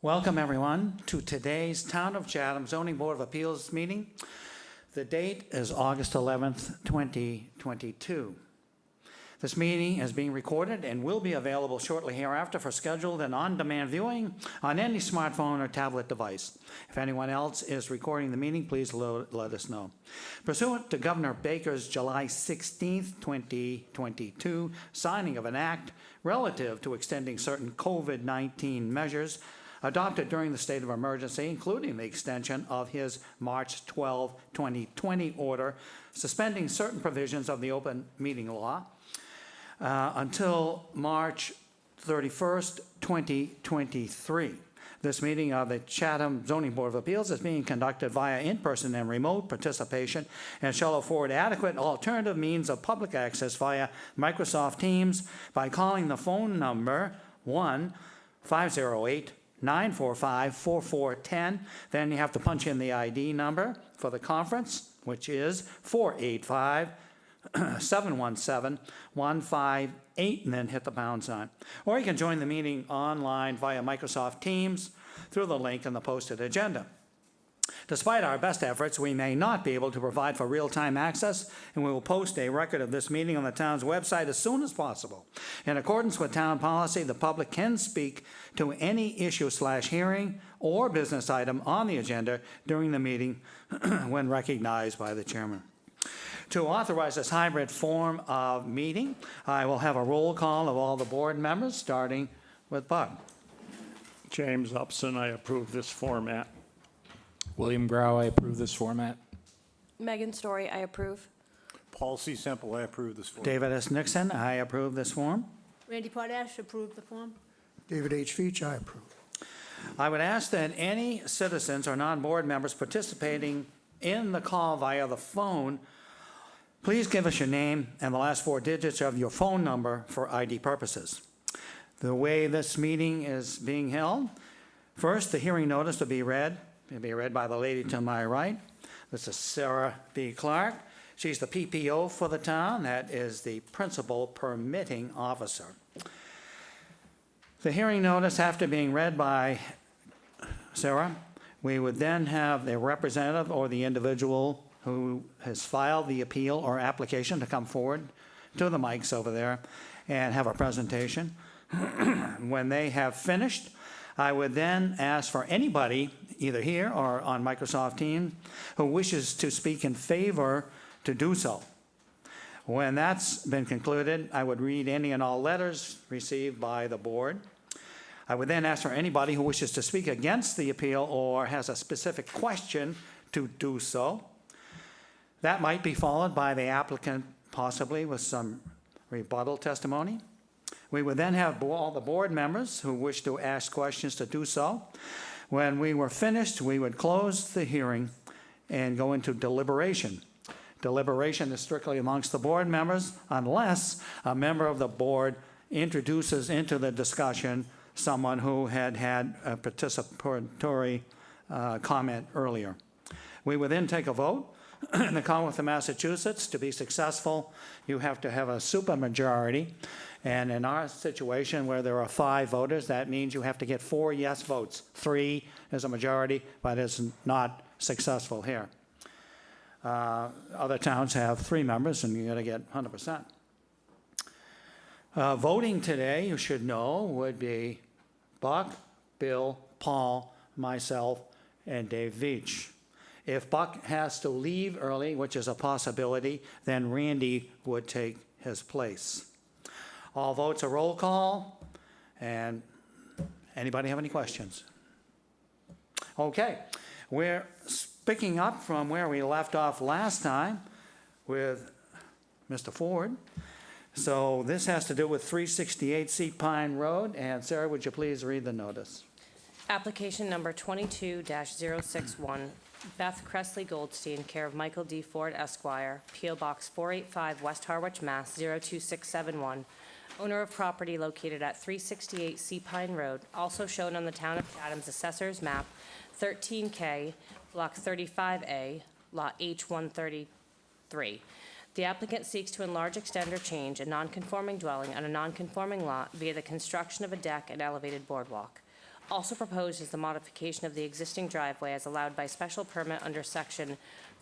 Welcome, everyone, to today's Town of Chatham Zoning Board of Appeals meeting. The date is August 11th, 2022. This meeting is being recorded and will be available shortly hereafter for scheduled and on-demand viewing on any smartphone or tablet device. If anyone else is recording the meeting, please let us know. Pursuant to Governor Baker's July 16th, 2022 signing of an act relative to extending certain COVID-19 measures adopted during the state of emergency, including the extension of his March 12, 2020 order suspending certain provisions of the open meeting law until March 31st, 2023. This meeting of the Chatham Zoning Board of Appeals is being conducted via in-person and remote participation and shall afford adequate alternative means of public access via Microsoft Teams by calling the phone number 1-508-945-4410. Then you have to punch in the ID number for the conference, which is 485-717-158, and then hit the pound sign. Or you can join the meeting online via Microsoft Teams through the link in the posted agenda. Despite our best efforts, we may not be able to provide for real-time access, and we will post a record of this meeting on the town's website as soon as possible. In accordance with town policy, the public can speak to any issue/hearing or business item on the agenda during the meeting when recognized by the chairman. To authorize this hybrid form of meeting, I will have a roll call of all the board members, starting with Bob. James Upson, I approve this format. William Grau, I approve this format. Megan Story, I approve. Paul C. Semple, I approve this form. David S. Nixon, I approve this form. Randy Potash, approve the form. David H. Veach, I approve. I would ask that any citizens or non-board members participating in the call via the phone, please give us your name and the last four digits of your phone number for ID purposes. The way this meeting is being held, first, the hearing notice will be read. It'll be read by the lady to my right. This is Sarah B. Clark. She's the PPO for the town. That is the Principal Permitting Officer. The hearing notice, after being read by Sarah, we would then have the representative or the individual who has filed the appeal or application to come forward to the mics over there and have a presentation. When they have finished, I would then ask for anybody, either here or on Microsoft Teams, who wishes to speak in favor to do so. When that's been concluded, I would read any and all letters received by the board. I would then ask for anybody who wishes to speak against the appeal or has a specific question to do so. That might be followed by the applicant possibly with some rebuttal testimony. We would then have all the board members who wish to ask questions to do so. When we were finished, we would close the hearing and go into deliberation. Deliberation is strictly amongst the board members unless a member of the board introduces into the discussion someone who had a participatory comment earlier. We would then take a vote. In the Commonwealth of Massachusetts, to be successful, you have to have a supermajority. And in our situation where there are 5 voters, that means you have to get 4 yes votes. 3 is a majority, but it's not successful here. Other towns have 3 members, and you got to get 100%. Voting today, you should know, would be Buck, Bill, Paul, myself, and Dave Veach. If Buck has to leave early, which is a possibility, then Randy would take his place. All votes are roll call. And anybody have any questions? Okay, we're picking up from where we left off last time with Mr. Ford. So this has to do with 368 Sea Pine Road. And Sarah, would you please read the notice? Application number 22-061, Beth Cressley Goldstein, care of Michael D. Ford, Esquire, P.O. Box 485, West Harwich, Mass. 02671. Owner of property located at 368 Sea Pine Road, also shown on the Town of Chatham's Assessor's Map, 13K, Block 35A, Lot H133. The applicant seeks to enlarge, extend, or change a non-conforming dwelling on a non-conforming lot via the construction of a deck and elevated boardwalk. Also proposed is the modification of the existing driveway as allowed by special permit under Section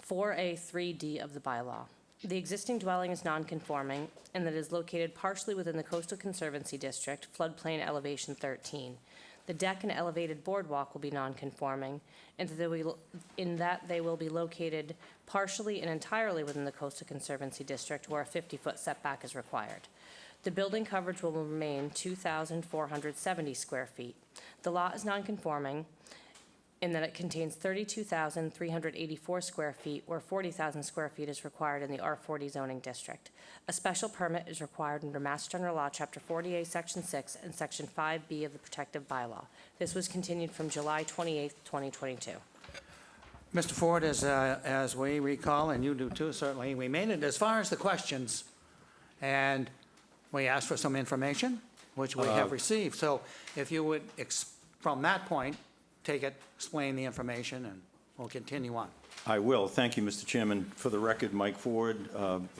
4A3D of the bylaw. The existing dwelling is nonconforming and that it is located partially within the Coastal Conservancy District, floodplain elevation 13. The deck and elevated boardwalk will be nonconforming, and that they will be located partially and entirely within the Coastal Conservancy District where a 50-foot setback is required. The building coverage will remain 2,470 square feet. The lot is nonconforming in that it contains 32,384 square feet, where 40,000 square feet is required in the R40 zoning district. A special permit is required under Mass General Law, Chapter 48, Section 6, and Section 5B of the Protective Bylaw. This was continued from July 28, 2022. Mr. Ford, as we recall, and you do too, certainly, we made it as far as the questions, and we asked for some information, which we have received. So if you would, from that point, take it, explain the information, and we'll continue on. I will. Thank you, Mr. Chairman. For the record, Mike Ford,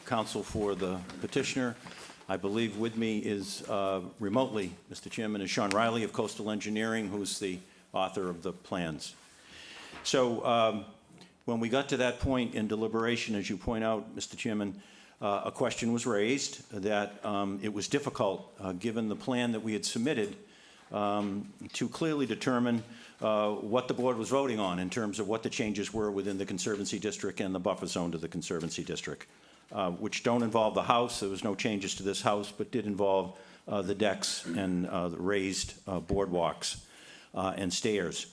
counsel for the petitioner. I believe with me is remotely, Mr. Chairman, is Sean Riley of Coastal Engineering, who's the author of the plans. So when we got to that point in deliberation, as you point out, Mr. Chairman, a question was raised that it was difficult, given the plan that we had submitted, to clearly determine what the board was voting on in terms of what the changes were within the Conservancy District and the buffer zone to the Conservancy District, which don't involve the house. There was no changes to this house, but did involve the decks and the raised boardwalks and stairs.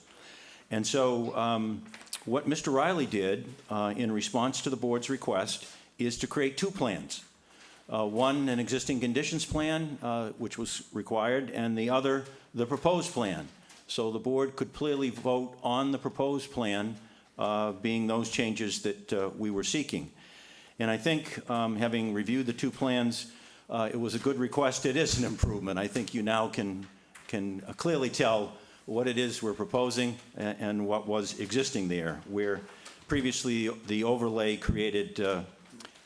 And so what Mr. Riley did in response to the board's request is to create two plans. One, an existing conditions plan, which was required, and the other, the proposed plan. So the board could clearly vote on the proposed plan, being those changes that we were seeking. And I think, having reviewed the two plans, it was a good request. It is an improvement. I think you now can clearly tell what it is we're proposing and what was existing there, where previously the overlay created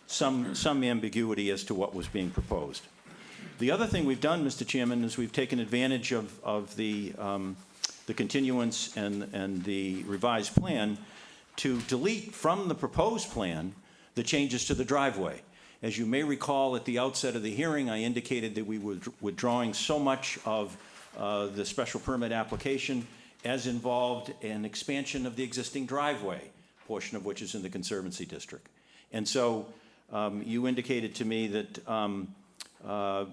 some ambiguity as to what was being proposed. The other thing we've done, Mr. Chairman, is we've taken advantage of the continuance and the revised plan to delete from the proposed plan the changes to the driveway. As you may recall, at the outset of the hearing, I indicated that we were withdrawing so much of the special permit application as involved an expansion of the existing driveway, portion of which is in the Conservancy District. And so you indicated to me that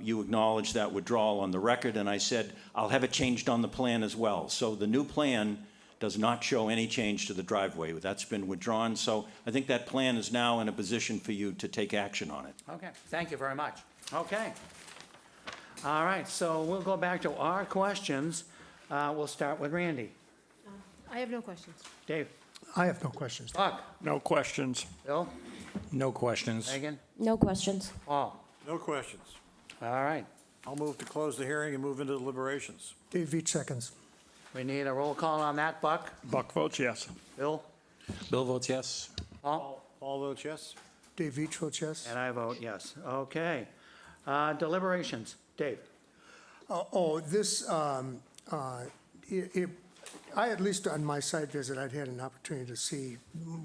you acknowledged that withdrawal on the record, and I said, I'll have it changed on the plan as well. So the new plan does not show any change to the driveway. That's been withdrawn, so I think that plan is now in a position for you to take action on it. Okay, thank you very much. Okay. All right, so we'll go back to our questions. We'll start with Randy. I have no questions. Dave? I have no questions. Buck? No questions. Bill? No questions. Megan? No questions. Paul? No questions. All right. I'll move to close the hearing and move into deliberations. Dave Veach seconds. We need a roll call on that. Buck? Buck votes yes. Bill? Bill votes yes. Paul? All votes yes? Dave Veach votes yes. And I vote yes. Okay. Deliberations. Dave? I, at least on my site visit, I'd had an opportunity to see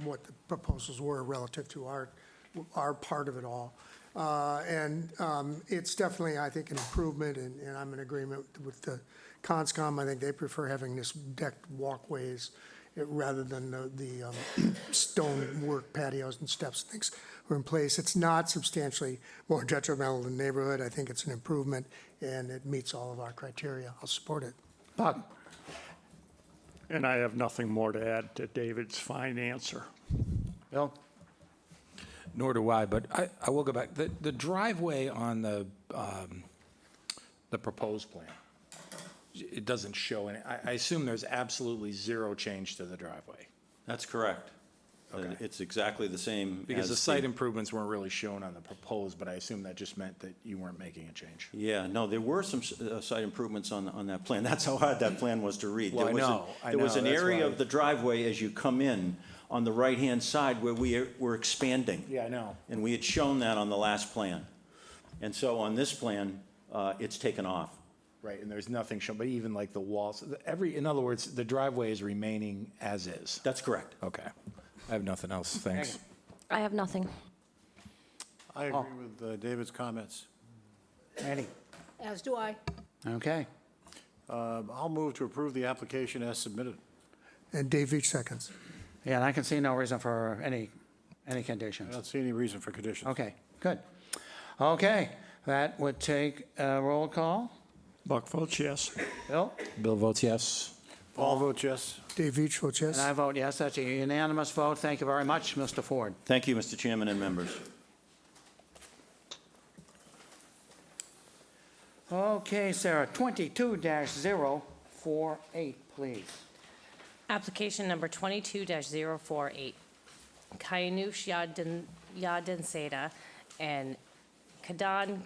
what the proposals were relative to our part of it all. It's definitely, I think, an improvement, and I'm in agreement with the Conscom. I think they prefer having this decked walkways rather than the stonework patios and steps and things were in place. It's not substantially more detrimental to the neighborhood. I think it's an improvement, and it meets all of our criteria. I'll support it. Buck? And I have nothing more to add to David's fine answer. Bill? Nor do I, but I will go back. The driveway on the proposed plan, it doesn't show any. I assume there's absolutely zero change to the driveway. That's correct. Okay. It's exactly the same. Because as the site improvements weren't really shown on the proposed, but I assume that just meant that you weren't making a change. Yeah, no, there were some site improvements on that plan. That's how hard that plan was to read. Well, There was an that's area why- of the driveway as you come in on the right-hand side where we were expanding. Yeah, I know. And we had shown that on the last plan. And so on this plan, it's taken off. Right, and there's nothing shown, but even like the walls, in other words, the driveway is remaining as is. That's correct. Okay. I have nothing else, thanks. I have nothing. I agree with David's comments. Randy? As do I. Okay. I'll move to approve the application as submitted. And Dave Veach seconds. Yeah, and I can see no reason for any I conditions. don't see any reason for conditions. Okay, good. Okay, that would take a roll call. Buck votes yes. Bill? Bill votes yes. Paul votes yes. Dave Veach votes yes. And I vote yes. That's a unanimous vote. Thank you very much, Mr. Ford. Thank you, Mr. Chairman and members. Okay, Sarah, 22-048, please. Application number 22-048. Kaianush Yadinsada and Kadan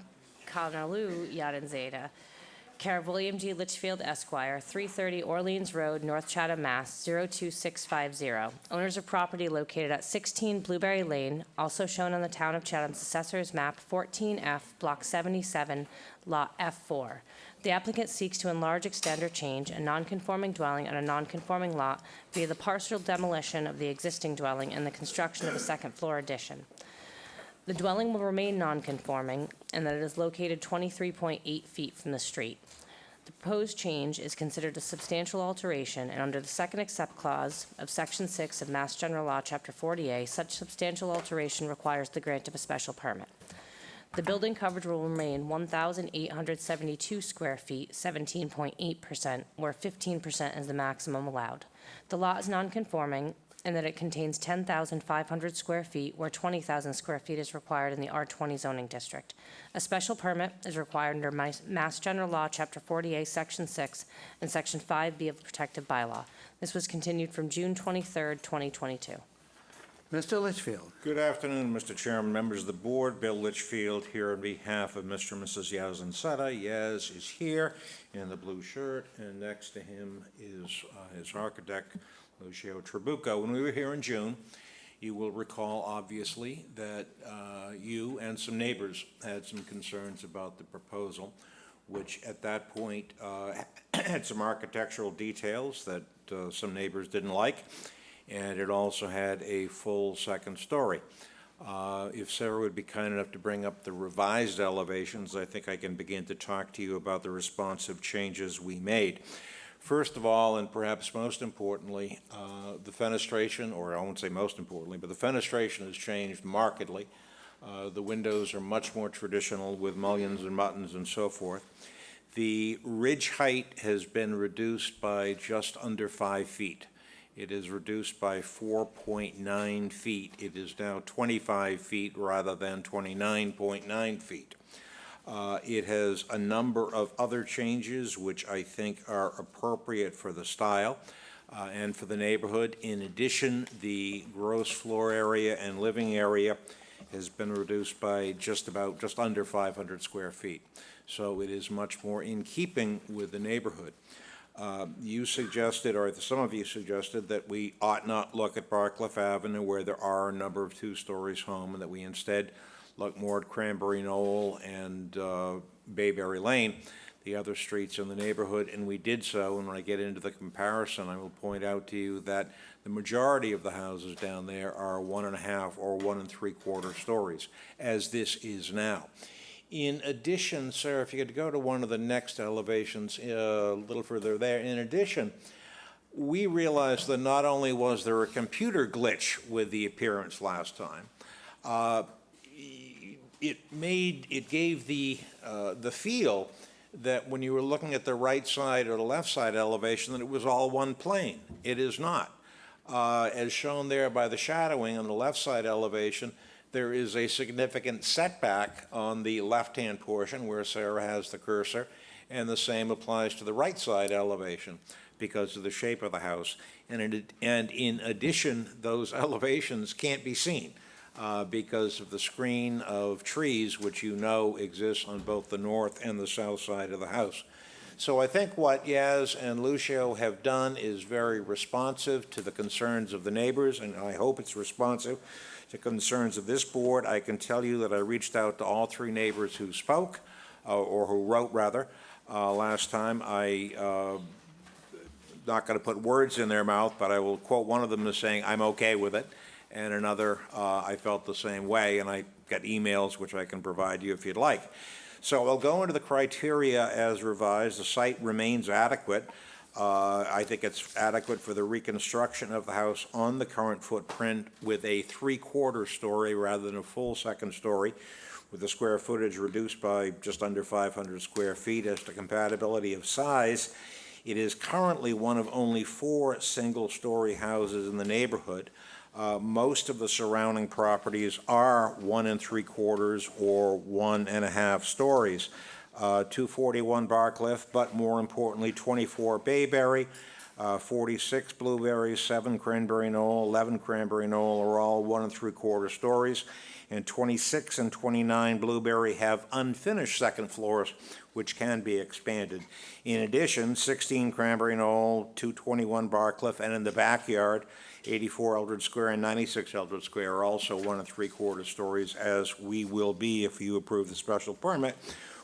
Kanalu Yadinsada, care of William G. Litchfield Esquire, 330 Orleans Road, North Chatham, Mass. 02650. Owners of property located at 16 Blueberry Lane, also shown on the Town of Chatham's Assessor's Map 14F, Block 77, Lot F4. The applicant seeks to enlarge, extend, or change a nonconforming dwelling on a nonconforming lot via the partial demolition of the existing dwelling and the construction of a second-floor addition. The dwelling will remain nonconforming and that it is located 23.8 feet from the street. The proposed change is considered a substantial alteration, and under the second except clause of Section 6 of Mass General Law, Chapter 40A, such substantial alteration requires the grant of a special permit. The building coverage will remain 1,872 square feet, 17.8%, where 15% is the maximum allowed. The lot is nonconforming and that it contains 10,500 square feet, where 20,000 square feet is required in the R20 zoning district. A special permit is required under Mass General Law, Chapter 40A, Section 6, and Section 5B of the Protective Bylaw. This was continued from June 23rd, 2022. Mr. Litchfield. Good afternoon, Mr. Chairman, members of the board. Bill Litchfield here on behalf of Mr. and Mrs. Yazan Sada. Yaz is here in the blue shirt, and next to him is his architect, Lucio Trabucco. When we were here in June, you will recall, obviously, that you and some neighbors had some concerns about the proposal, which at that point had some architectural details that some neighbors didn't like, and it also had a full second story. If Sarah would be kind enough to bring up the revised elevations, I think I can begin to talk to you about the responsive changes we made. First of all, and perhaps most importantly, the fenestration, or I won't say most importantly, but the fenestration has changed markedly. The windows are much more traditional with mullions and buttons and so forth. The ridge height has been reduced by just under 5 feet. It is reduced by 4.9 feet. It is now 25 feet rather than 29.9 feet. It has a number of other changes which I think are appropriate for the style and for the neighborhood. In addition, the gross floor area and living area has been reduced by just under 500 square feet. So it is much more in keeping with the neighborhood. You suggested, or some of you suggested, that we ought not look at Barcliff Avenue where there are a number of two-stories home, and that we instead look more at Cranberry Knoll and Bayberry Lane, the other streets in the neighborhood, and we did so. And when I get into the comparison, I will point out to you that the majority of the houses down there are 1.5 or 1 3/4 stories, as this is now. In addition, sir, if you could go to one of the next elevations a little further there, in addition, we realized that not only was there a computer glitch with the appearance last time, it gave the feel that when you were looking at the right side or the left side elevation, that it was all one plane. It is not. As shown there by the shadowing on the left side elevation, there is a significant setback on the left-hand portion where Sarah has the cursor, and the same applies to the right side elevation because of the shape of the house. And in addition, those elevations can't be seen because of the screen of trees, which you know exists on both the north and the south side of the house. So I think what Yaz and Lucio have done is very responsive to the concerns of the neighbors, and I hope it's responsive to concerns of this board. I can tell you that I reached out to all 3 neighbors who spoke, or who wrote rather, last time. Not going to put words in their mouth, but I will quote one of them as saying, "I'm okay with it," and another, I felt the same way, and I got emails which I can provide you if you'd like. So I'll go into the criteria as revised. The site remains adequate. I think it's adequate for the reconstruction of the house on the current footprint with a 3/4 story rather than a full second story, with the square footage reduced by just under 500 square feet. As to compatibility of size, it is currently one of only 4 single-story houses in the neighborhood. Most of the surrounding properties are 1 3/4 or 1.5 stories. 241 Barcliff, but more importantly, 24 Bayberry, 46 Blueberry, 7 Cranberry Knoll, 11 Cranberry Knoll are all 1 3/4 stories, and 26 and 29 Blueberry have unfinished second floors, which can be expanded. In addition, 16 Cranberry Knoll, 221 Barcliff, and in the backyard, 84 Eldred Square and 96 Eldred Square are also 1 3/4 stories, as we will be if you approve the special permit,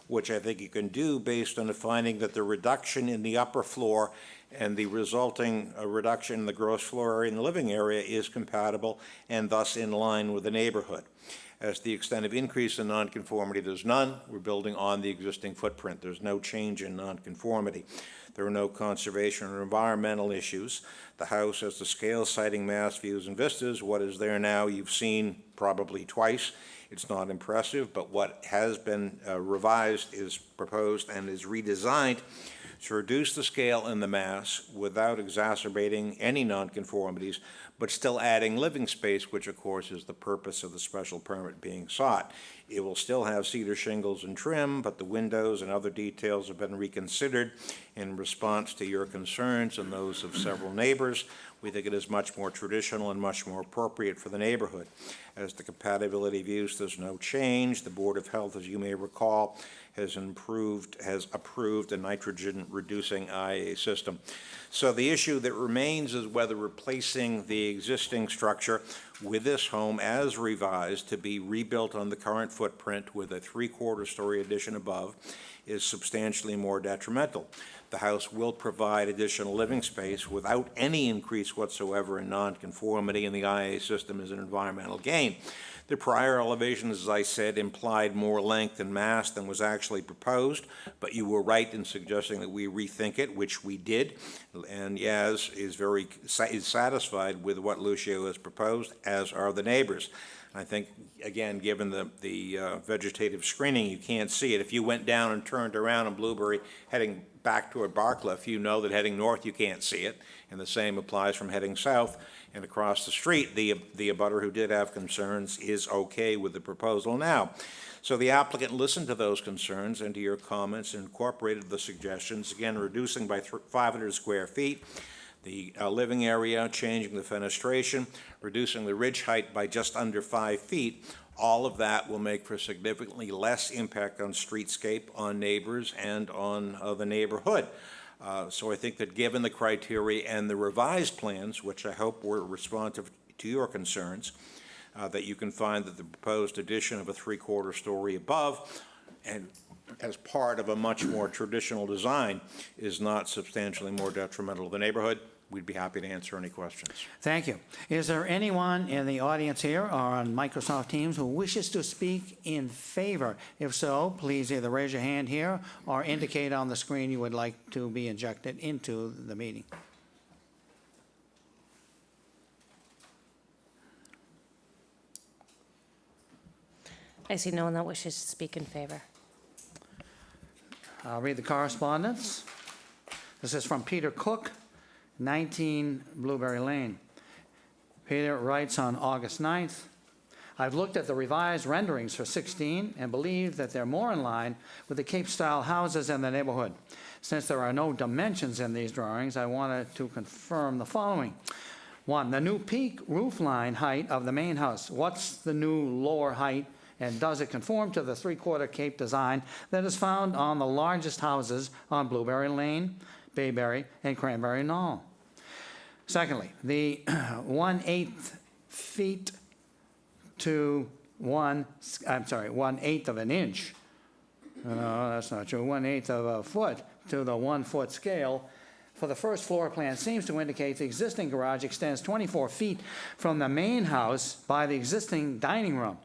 which I think you can do based on the finding that the reduction in the upper floor and the resulting reduction in the gross floor area and the living area is compatible and thus in line with the neighborhood. As to the extent of increase in nonconformity, there's none. We're building on the existing footprint. There's no change in nonconformity. There are no conservation or environmental issues. The house has the scale, sighting, mass, views, and vistas. What is there now you've seen probably twice. It's not impressive, but what has been revised is proposed and is redesigned to reduce the scale and the mass without exacerbating any nonconformities, but still adding living space, which of course is the purpose of the special permit being sought. It will still have cedar shingles and trim, but the windows and other details have been reconsidered in response to your concerns and those of several neighbors. We think it is much more traditional and much more appropriate for the neighborhood. As to compatibility of use, there's no change. The Board of Health, as you may recall, has approved a nitrogen-reducing IA system. So the issue that remains is whether replacing the existing structure with this home as revised to be rebuilt on the current footprint with a 3/4 story addition above is substantially more detrimental. The house will provide additional living space without any increase whatsoever in nonconformity, and the IA system is an environmental gain. The prior elevations, as I said, implied more length and mass than was actually proposed, but you were right in suggesting that we rethink it, which we did, and Yaz is satisfied with what Lucio has proposed, as are the neighbors. I think, again, given the vegetative screening, you can't see it. If you went down and turned around on Blueberry heading back toward Barcliff, you know that heading north you can't see it, and the same applies from heading south. And across the street, the abutter who did have concerns is okay with the proposal now. So the applicant listened to those concerns and to your comments and incorporated the suggestions, again, reducing by 500 square feet, the living area, changing the fenestration, reducing the ridge height by just under 5 feet. All of that will make for significantly less impact on streetscape, on neighbors, and on the neighborhood. So I think that given the criteria and the revised plans, which I hope were responsive to your concerns, that you can find that the proposed addition of a 3/4 story above and as part of a much more traditional design is not substantially more detrimental to the neighborhood. We'd be happy to answer any questions. Thank you. Is there anyone in the audience here or on Microsoft Teams who wishes to speak in favor? If so, please either raise your hand here or indicate on the screen you would like to be injected into the meeting. I see no one that wishes to speak in favor. I'll read the correspondence. This is from Peter Cook, 19 Blueberry Lane. Peter writes on August 9th, I've looked at the revised renderings for 16 and believe that they're more in line with the Cape-style houses in the neighborhood. Since there are no dimensions in these drawings, I wanted to confirm the following. 1, the new peak roof line height of the main house. What's the new lower height, and does it conform to the 3/4 Cape design that is found on the largest houses on Blueberry Lane, Bayberry, and Cranberry Knoll? Secondly, the 1/8 feet to 1/8 of an inch No, that's not true, 1/8 of a foot to the 1-foot scale for the first floor plan seems to indicate the existing garage extends 24 feet from the main house by the existing dining room,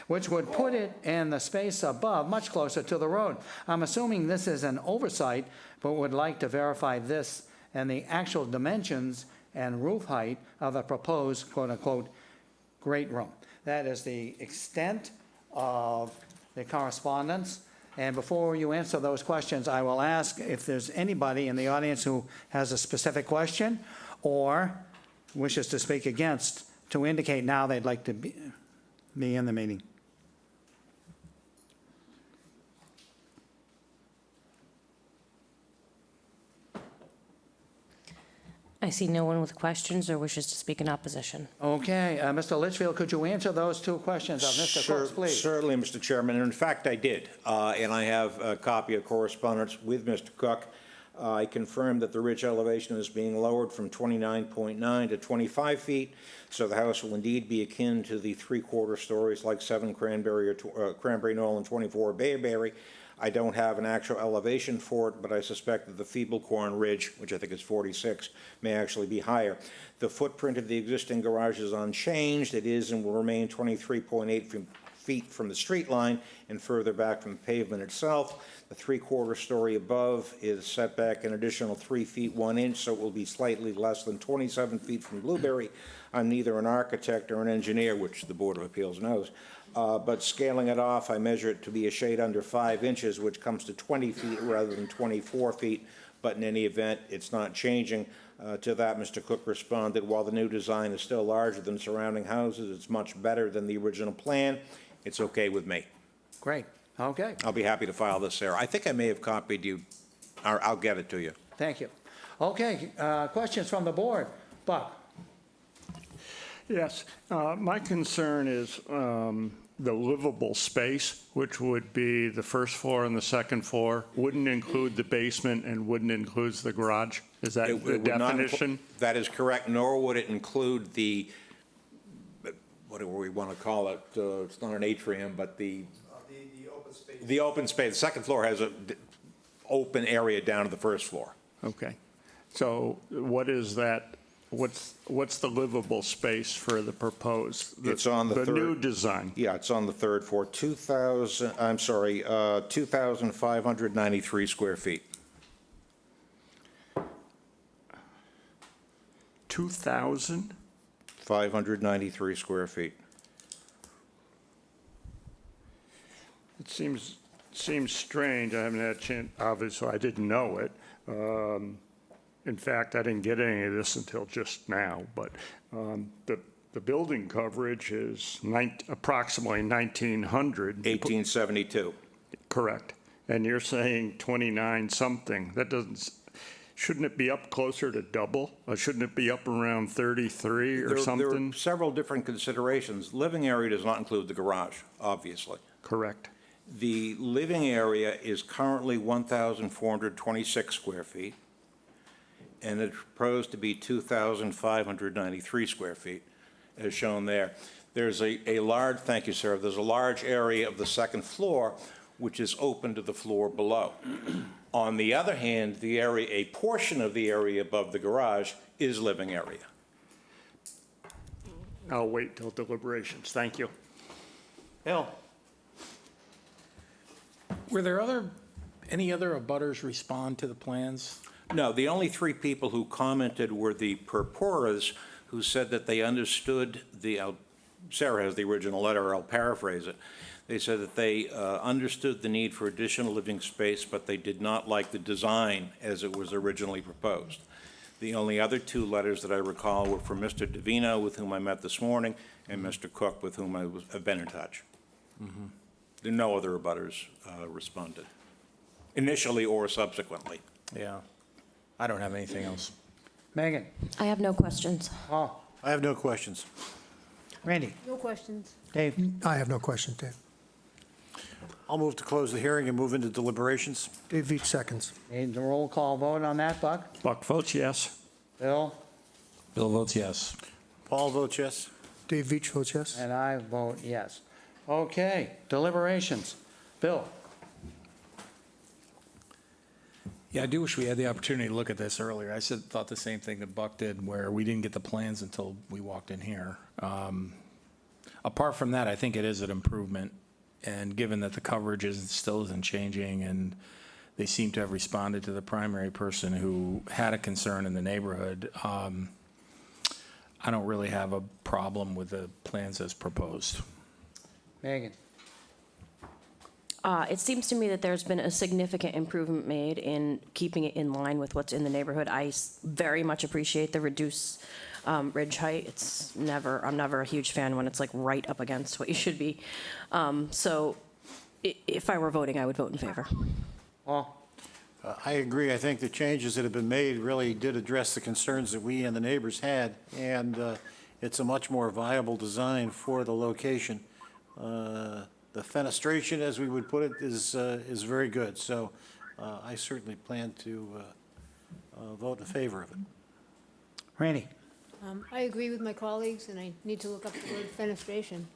which would put it in the space above much closer to the road. I'm assuming this is an oversight, but would like to verify this and the actual dimensions and roof height of the proposed quote-unquote great room. That is the extent of the correspondence. And before you answer those questions, I will ask if there's anybody in the audience who has a specific question or wishes to speak against, to indicate now they'd like to be in the meeting. I see no one with questions or wishes to speak in opposition. Okay, Mr. Litchfield, could you answer those two questions of Mr. Cook's, please? Certainly, Mr. Chairman, and in fact, I did. And I have a copy of correspondence with Mr. Cook. I confirmed that the ridge elevation is being lowered from 29.9 to 25 feet, so the house will indeed be akin to the 3/4 stories like 7 Cranberry or Cranberry Knoll and 24 Bayberry. I don't have an actual elevation for it, but I suspect that the feeble corn ridge, which I think is 46, may actually be higher. The footprint of the existing garage is unchanged. It is and will remain 23.8 feet from the street line and further back from the pavement itself. The 3/4 story above is set back an additional 3 feet 1 inch, so it will be slightly less than 27 feet from Blueberry. I'm neither an architect or an engineer, which the Board of Appeals knows. But scaling it off, I measure it to be a shade under 5 inches, which comes to 20 feet rather than 24 feet. But in any event, it's not changing. To that, Mr. Cook responded, while the new design is still larger than surrounding houses, it's much better than the original plan. It's okay with me. Great, okay, I'll be happy to file this, Sarah. I think I may have copied you, or I'll get it to you. thank you. Okay, questions from the board? Buck? Yes, my concern is the livable space, which would be the first floor and the second floor, wouldn't include the basement and wouldn't include the garage? Is that It the would not definition? That is correct, nor would it include the, what do we want to call it? It's not an atrium, but the open space. The open space. The second floor has an open area down to the first floor. Okay. So what is that, what's the livable space for the proposed? It's on the The third- new design. Yeah, it's on the third floor, 2,593 square feet. 2,000? 593 square feet. It seems strange. I haven't had a chance, obviously, I didn't know it. In fact, I didn't get any of this until just now, but the building coverage is approximately 1,900. 1872. Correct. And you're saying 29-something. That doesn't, shouldn't it be up closer to double? Or shouldn't it be up around 33 or There something? are several different considerations. Living area does not include the garage, obviously. Correct. The living area is currently 1,426 square feet, and it's proposed to be 2,593 square feet, as shown there. There's a large, thank you, sir, there's a large area of the second floor which is open to the floor below. On the other hand, the area, a portion of the area above the garage is living area. I'll wait till deliberations. Thank you. Bill? Were there any other abutters respond to the plans? No, the only 3 people who commented were the purporters, who said that they understood Sarah has the original letter, I'll paraphrase it. They said that they understood the need for additional living space, but they did not like the design as it was originally proposed. The only other 2 letters that I recall were from Mr. Davino, with whom I met this morning, and Mr. Cook, with whom I've been in touch. There are no other abutters responded, initially or subsequently. Yeah. I don't have anything else. Megan? I have no questions. Paul? I have no questions. Randy? No questions. Dave? I have no question, Dave. I'll move to close the hearing and move into deliberations. Dave Veach seconds. Need the roll call vote on that, Buck? Buck votes yes. Bill? Bill votes yes. Paul votes yes. Dave Veach votes yes. And I vote yes. Okay, deliberations. Bill? Yeah, I do wish we had the opportunity to look at this earlier. I thought the same thing that Buck did, where we didn't get the plans until we walked in here. Apart from that, I think it is an improvement, and given that the coverage still isn't changing, and they seem to have responded to the primary person who had a concern in the neighborhood, I don't really have a problem with the plans as proposed. Megan? It seems to me that there's been a significant improvement made in keeping it in line with what's in the neighborhood. I very much appreciate the reduced ridge height. I'm never a huge fan when it's like right up against what you should be. So if I were voting, I would vote in favor. Paul? I agree. I think the changes that have been made really did address the concerns that we and the neighbors had, and it's a much more viable design for the location. The fenestration, as we would put it, is very good. So I certainly plan to vote in favor of it. Randy? I agree with my colleagues, and I need to look up the word fenestration.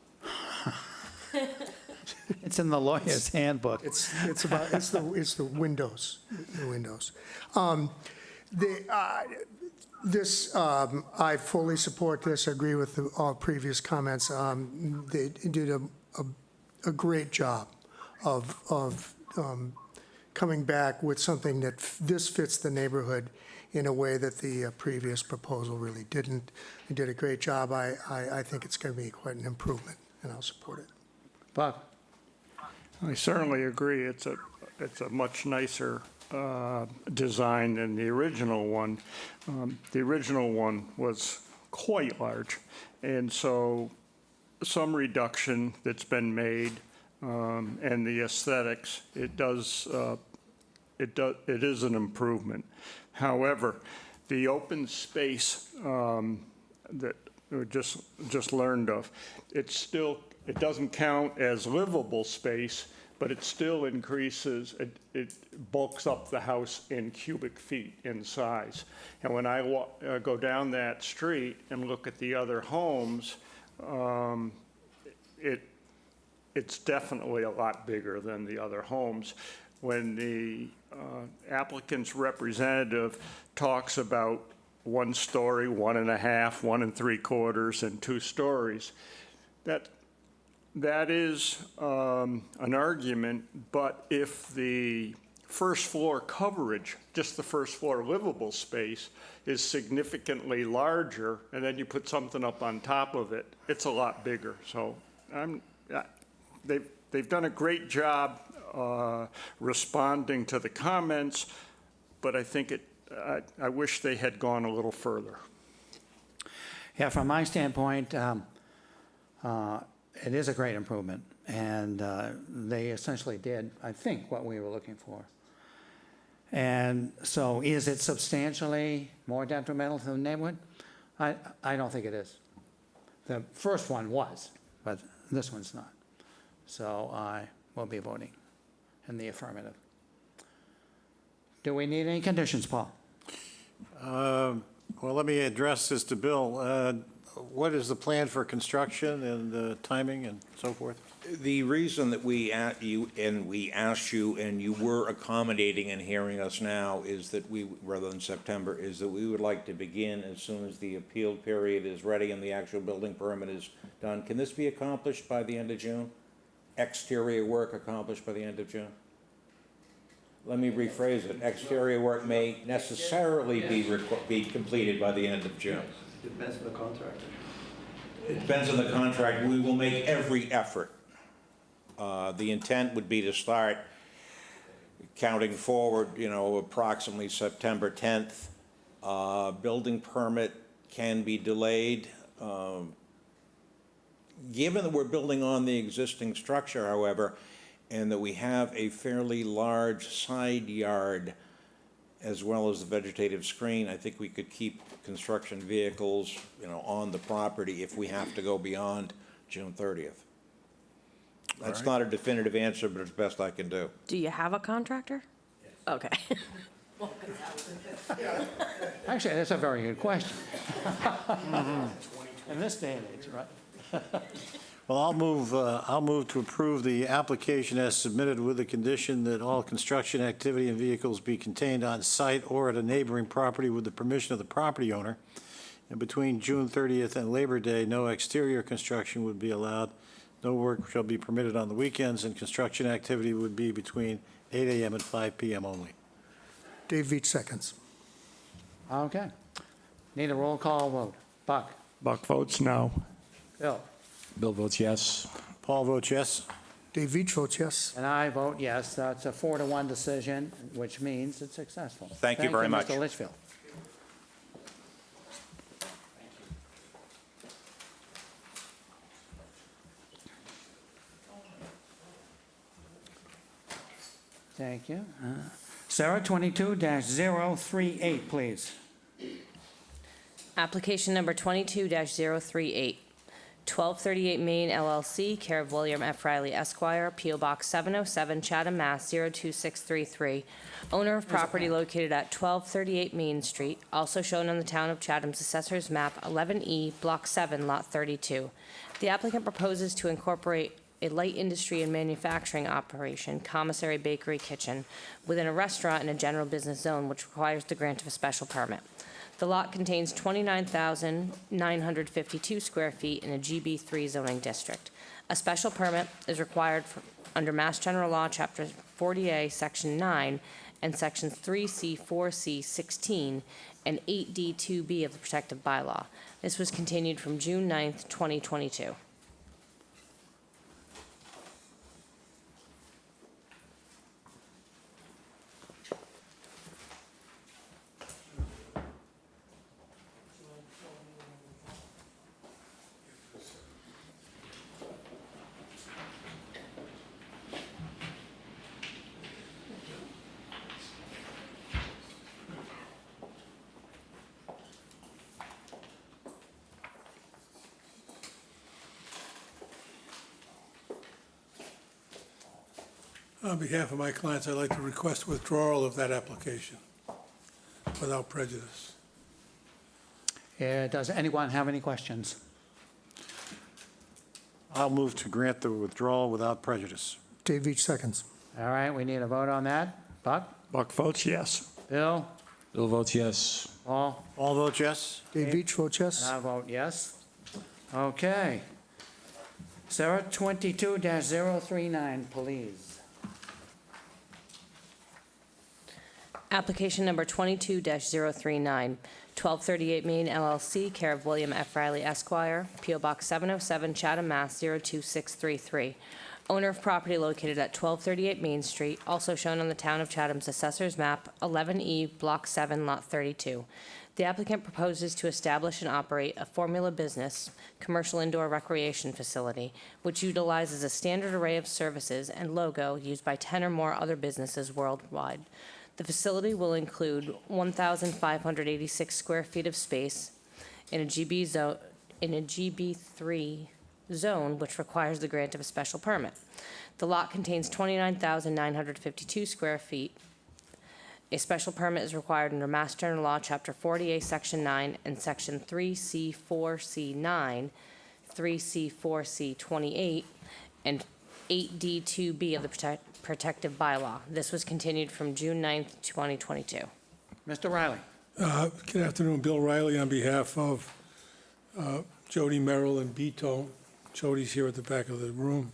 It's in the lawyer's handbook. It's the windows, the windows. I fully support this, I agree with all previous comments. They did a great job of coming back with something that this fits the neighborhood in a way that the previous proposal really didn't. They did a great job. I think it's going to be quite an improvement, and I'll support it. Buck? I certainly agree. It's a much nicer design than the original one. The original one was quite large, and so some reduction that's been made, and the aesthetics, it is an improvement. However, the open space that we just learned of, it doesn't count as livable space, but it still increases, it bulks up the house in cubic feet in size. And when I go down that street and look at the other homes, it's definitely a lot bigger than the other homes. When the applicant's representative talks about 1 story, 1.5, 1 3/4, and 2 stories, that is an argument, but if the first floor coverage, just the first floor livable space, is significantly larger, and then you put something up on top of it, it's a lot bigger. So they've done a great job responding to the comments, but I think I wish they had gone a little further. Yeah, from my standpoint, it is a great improvement, and they essentially did, I think, what we were looking for. And so is it substantially more detrimental to the neighborhood? I don't think it is. The first one was, but this one's not. So I will be voting in the affirmative. Do we need any conditions, Paul? Well, let me address this to Bill. What is the plan for construction and timing and so forth? The reason that we asked you, and you were accommodating and hearing us now, is that rather than September, is that we would like to begin as soon as the appeal period is ready and the actual building permit is done. Can this be accomplished by the end of June? Exterior work accomplished by the end of June? Let me rephrase it. Exterior work may necessarily be completed by the end of June. Depends on the contractor. It depends on the contract. We will make every effort. The intent would be to start counting forward, approximately September 10th. Building permit can be delayed. Given that we're building on the existing structure, however, and that we have a fairly large side yard as well as the vegetative screen, I think we could keep construction vehicles, on the property if we have to go beyond June 30th. That's not a definitive answer, but it's best I can do. Do you have a contractor? Yes. Okay. Actually, that's a very good question. In this day and age, right? Well, I'll move to approve the application as submitted with the condition that all construction activity and vehicles be contained on site or at a neighboring property with the permission of the property owner. And between June 30th and Labor Day, no exterior construction would be allowed. No work shall be permitted on the weekends, and construction activity would be between 8 a.m. and 5 p.m. only. Dave Veach seconds. Okay. Need a roll call vote. Buck? Buck votes no. Bill? Bill votes yes. Paul votes yes. Dave Veach votes yes. And I vote yes. That's a 4-1 decision, which means it's successful. Thank you very much. Mr. Litchfield. Thank you. Sarah, 22-038, please. Application number 22-038, 1238 Main LLC, care of William F. Riley Esquire, P.O. Box 707, Chatham, Mass. 02633. Owner of property located at 1238 Main Street, also shown on the Town of Chatham's Assessor's Map 11E, Block 7, Lot 32. The applicant proposes to incorporate a light industry and manufacturing operation, commissary bakery kitchen, within a restaurant in a general business zone, which requires the grant of a special permit. The lot contains 29,952 square feet in a GB3 zoning district. A special permit is required under Mass General Law, Chapter 40A, Section 9, and Sections 3C, 4C, 16, and 8D2B of the protective bylaw. This was continued from June 9th, 2022. On behalf of my clients, I'd like to request withdrawal of that application without prejudice. Does anyone have any questions? I'll move to grant the withdrawal without prejudice. Dave Veach seconds. All right, we need a vote on that. Buck? Buck votes yes. Bill? Bill votes yes. Paul? All vote yes. Dave Veach votes yes. And I vote yes. Okay. Sarah, 22-039, please. Application number 22-039, 1238 Main LLC, care of William F. Riley Esquire, P.O. Box 707, Chatham, Mass. 02633. Owner of property located at 1238 Main Street, also shown on the Town of Chatham's Assessor's Map 11E, Block 7, Lot 32. The applicant proposes to establish and operate a formula business, commercial indoor recreation facility, which utilizes a standard array of services and logo used by 10 or more other businesses worldwide. The facility will include 1,586 square feet of space in a GB3 zone, which requires the grant of a special permit. The lot contains 29,952 square feet. A special permit is required under Mass General Law, Chapter 40A, Section 9, and Section 3C, 4C, 9, 3C, 4C, 28, and 8D2B of the protective bylaw. This was continued from June 9th, 2022. Mr. Riley? Good afternoon, Bill Riley on behalf of Jody Merrill and B-Tone. Jody's here at the back of the room,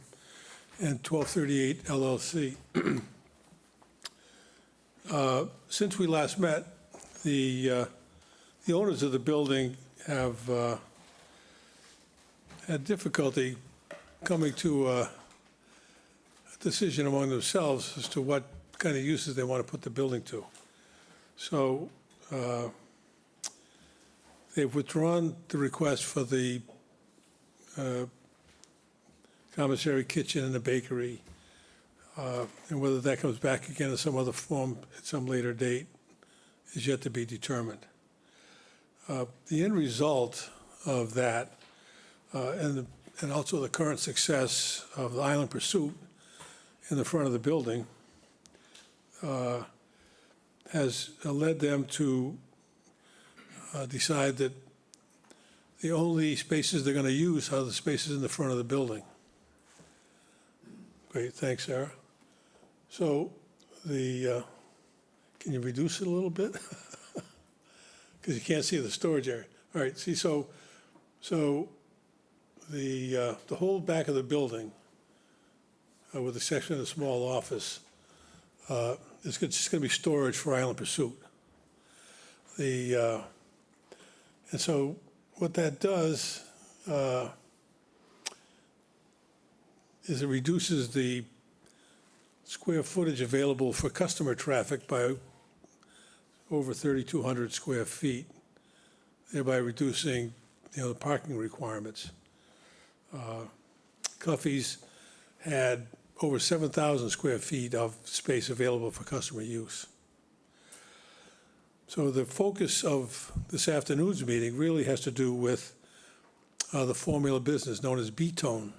and 1238 LLC. Since we last met, the owners of the building have had difficulty coming to a decision among themselves as to what kind of uses they want to put the building to. So they've withdrawn the request for the commissary kitchen and the bakery. And whether that comes back again in some other form at some later date is yet to be determined. The end result of that, and also the current success of the Island Pursuit in the front of the building, has led them to decide that the only spaces they're going to use are the spaces in the front of the building. Great, thanks, Sarah. So can you reduce it a little bit? Because you can't see the storage area. All right, see, so the whole back of the building, with the section of the small office, is just going to be storage for Island Pursuit. And so what that does is it reduces the square footage available for customer traffic by over 3,200 square feet, thereby reducing, the parking requirements. Cuffy's had over 7,000 square feet of space available for customer use. So the focus of this afternoon's meeting really has to do with the formula business known as B-Tone,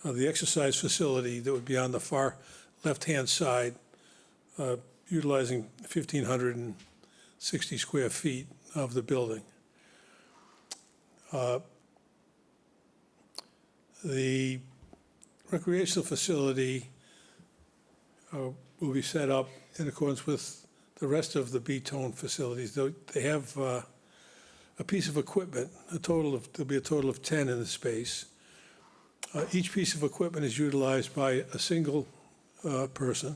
the exercise facility that would be on the far left-hand side, utilizing 1,560 square feet of the building. The recreational facility will be set up in accordance with the rest of the B-Tone facilities. They have a piece of equipment, there'll be a total of 10 in the space. Each piece of equipment is utilized by a single person.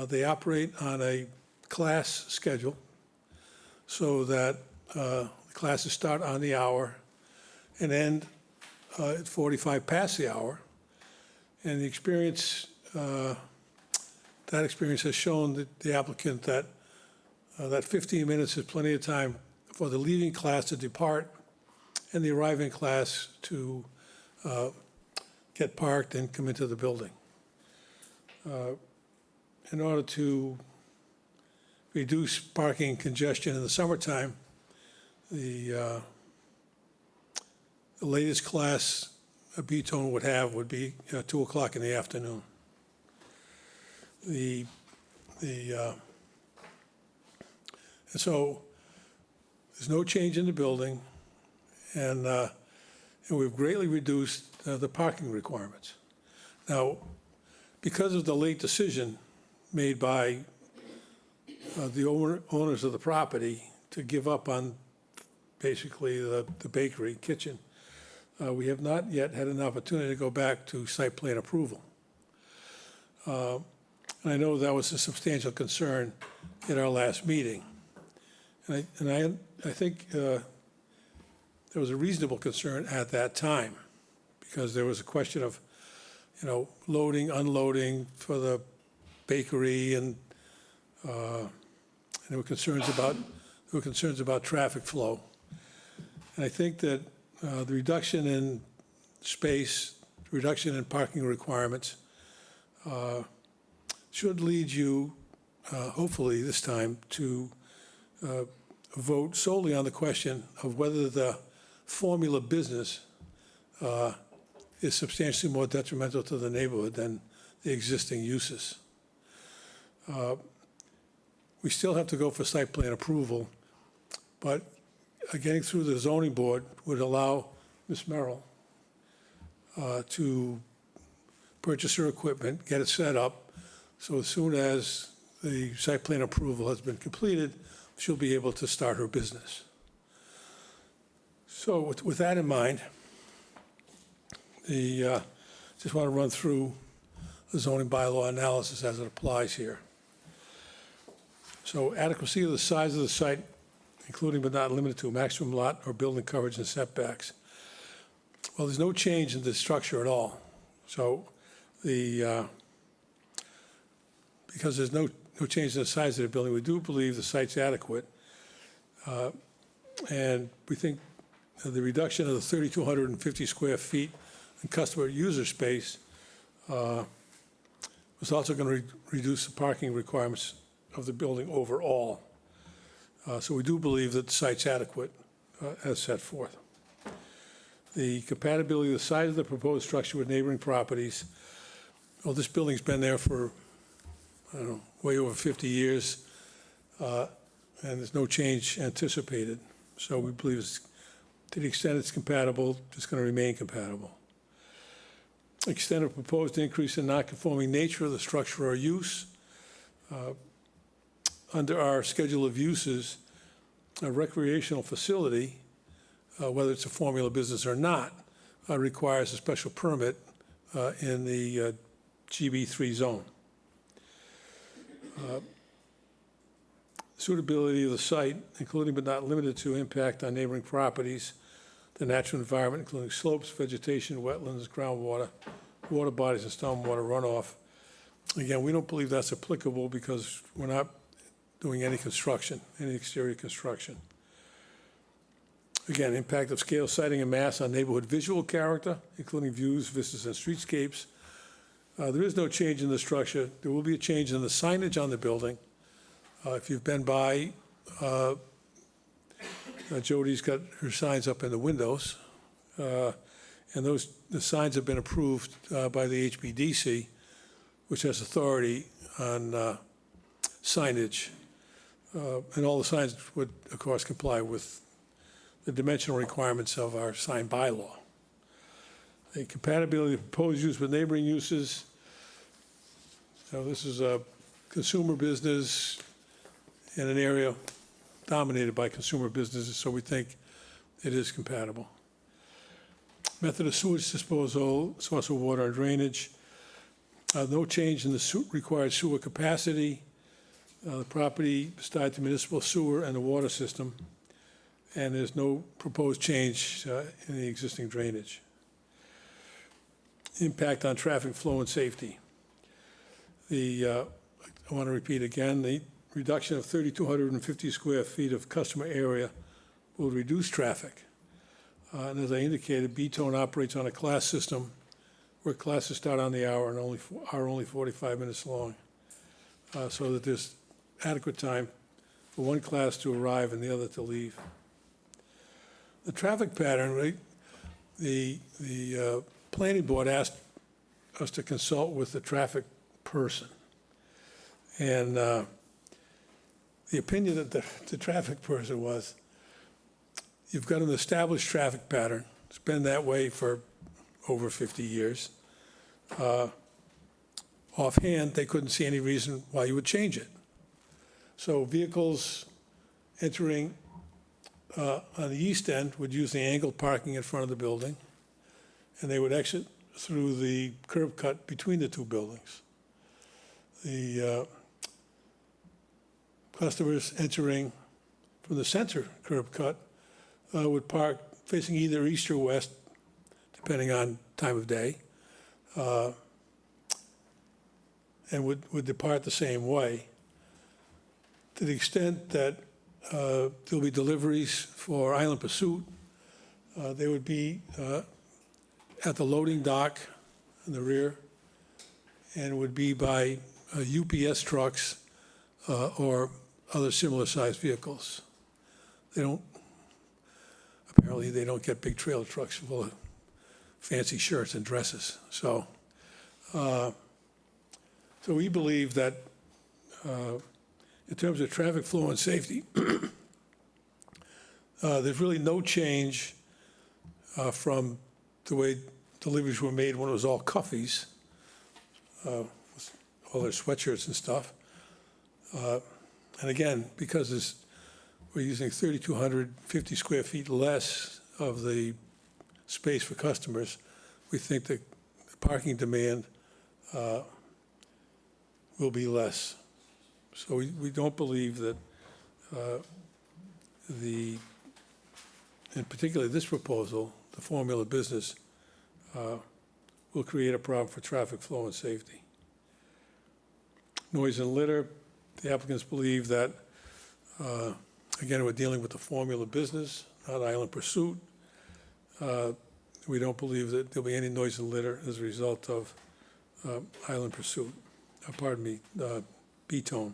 They operate on a class schedule so that classes start on the hour and end at 45 past the hour. And the experience, that experience has shown the applicant that 15 minutes is plenty of time for the leaving class to depart and the arriving class to get parked and come into the building. In order to reduce parking congestion in the summertime, the latest class a B-Tone would be 2 o'clock in the afternoon. And so there's no change in the building, and we've greatly reduced the parking requirements. Now, because of the late decision made by the owners of the property to give up on basically the bakery kitchen, we have not yet had an opportunity to go back to site plan approval. And I know that was a substantial concern at our last meeting. And I think there was a reasonable concern at that time, because there was a question of, loading, unloading for the bakery, and there were concerns about traffic flow. And I think that the reduction in space, reduction in parking requirements should lead you, hopefully this time, to vote solely on the question of whether the formula business is substantially more detrimental to the neighborhood than the existing uses. We still have to go for site plan approval, but getting through the zoning board would allow Ms. Merrill to purchase her equipment, get it set up, so as soon as the site plan approval has been completed, she'll be able to start her business. So with that in mind, just want to run through the zoning bylaw analysis as it applies here. So adequacy of the size of the site, including but not limited to a maximum lot or building coverage and setbacks. Well, there's no change in the structure at all. So because there's no change in the size of the building, we do believe the site's adequate. And we think the reduction of the 3,250 square feet in customer user space was also going to reduce the parking requirements of the building overall. So we do believe that the site's adequate as set forth. The compatibility of the size of the proposed structure with neighboring properties. Well, this building's been there for, I don't know, way over 50 years, and there's no change anticipated. So we believe it's To the extent it's compatible, it's going to remain compatible. Extent of proposed increase in non-conforming nature of the structure or use. Under our schedule of uses, a recreational facility, whether it's a formula business or not, requires a special permit in the GB3 zone. Suitability of the site, including but not limited to impact on neighboring properties, the natural environment, including slopes, vegetation, wetlands, groundwater, water bodies, and stormwater runoff. Again, we don't believe that's applicable because we're not doing any construction, any exterior construction. Again, impact of scale, siting, and mass on neighborhood visual character, including views, vistas, and streetscapes. There is no change in the structure. There will be a change in the signage on the building. If you've been by, Jody's got her signs up in the windows, and the signs have been approved by the HBDC, which has authority on signage. And all the signs would, of course, comply with the dimensional requirements of our sign bylaw. The compatibility of proposed use with neighboring uses. So this is a consumer business in an area dominated by consumer businesses, so we think it is compatible. Method of sewage disposal, source of water and drainage. No change in the required sewer capacity. The property is tied to municipal sewer and the water system, and there's no proposed change in the existing drainage. Impact on traffic flow and safety. I want to repeat again, the reduction of 3,250 square feet of customer area will reduce traffic. And as I indicated, B-Tone operates on a class system where classes start on the hour and are only 45 minutes long, so that there's adequate time for one class to arrive and the other to leave. The traffic pattern, right, the planning board asked us to consult with the traffic person. And the opinion of the traffic person was, you've got an established traffic pattern. It's been that way for over 50 years. Offhand, they couldn't see any reason why you would change it. So vehicles entering on the east end would use the angled parking in front of the building, and they would exit through the curb cut between the two buildings. The customers entering from the center curb cut would park facing either east or west, depending on time of day, and would depart the same way. To the extent that there'll be deliveries for Island Pursuit, they would be at the loading dock in the rear, and would be by UPS trucks or other similar sized vehicles. Apparently they don't get big trailer trucks full of fancy shirts and dresses. So we believe that in terms of traffic flow and safety, there's really no change from the way deliveries were made when it was all cuffies, with all their sweatshirts and stuff. And again, because we're using 3,250 square feet less of the space for customers, we think that the parking demand will be less. So we don't believe that in particular this proposal, the formula business, will create a problem for traffic flow and safety. Noise and litter, the applicants believe that, again, we're dealing with the formula business, not Island Pursuit. We don't believe that there'll be any noise and litter as a result of Island Pursuit, B-Tone.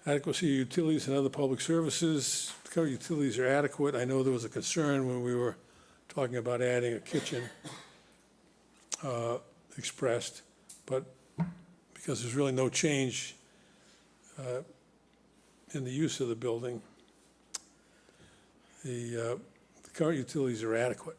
Adequacy of utilities and other public services. Current utilities are adequate. I know there was a concern when we were talking about adding a kitchen expressed, but because there's really no change in the use of the building, The current utilities are adequate.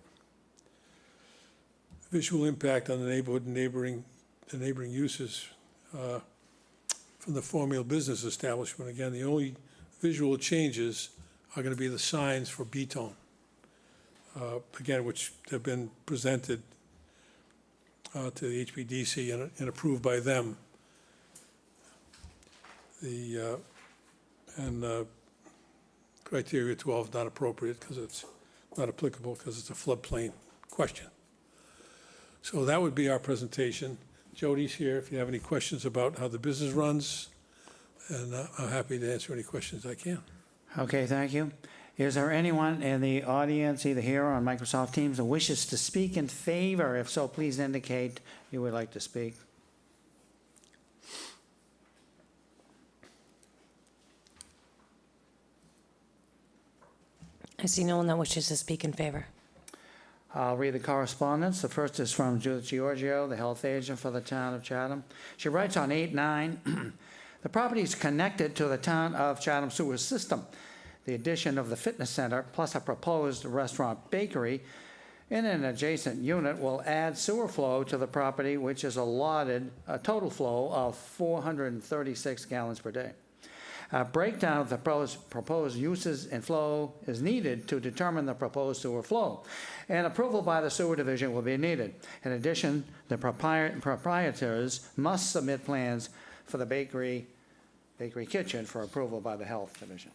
Visual impact on the neighborhood and the neighboring uses from the Formula Business Establishment. Again, the only visual changes are going to be the signs for B-tone, again, which have been presented to the HPDC and approved by them. Criteria 12 is not appropriate because it's not applicable because it's a floodplain question. So that would be our presentation. Jody's here if you have any questions about how the business runs, and I'm happy to answer any questions I can. Okay, thank you. Is there anyone in the audience, either here or on Microsoft Teams, who wishes to speak in favor? If so, please indicate you would like to speak. I see no one that wishes to speak in favor. I'll read the correspondence. The first is from Judith Giorgio, the health agent for the town of Chatham. She writes on 8/9, the property is connected to the town of Chatham sewer system. The addition of the fitness center plus a proposed restaurant bakery in an adjacent unit will add sewer flow to the property, which is allotted a total flow of 436 gallons per day. A breakdown of the proposed uses and flow is needed to determine the proposed sewer flow, and approval by the sewer division will be needed. In addition, the proprietors must submit plans for the bakery kitchen for approval by the health division.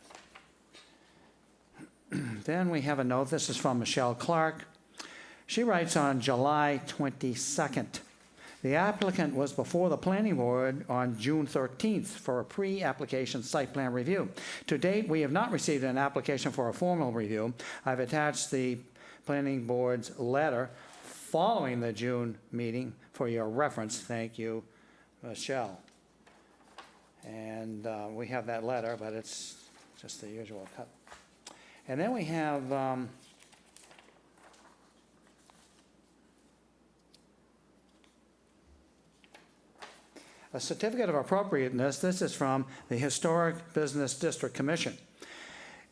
Then we have a note. This is from Michelle Clark. She writes on July 22nd. The applicant was before the planning board on June 13th for a pre-application site plan review. To date, we have not received an application for a formal review. I've attached the planning board's letter following the June meeting for your reference. Thank you, Michelle. And we have that letter, but it's just the usual cut. And then we have a certificate of appropriateness. This is from the Historic Business District Commission.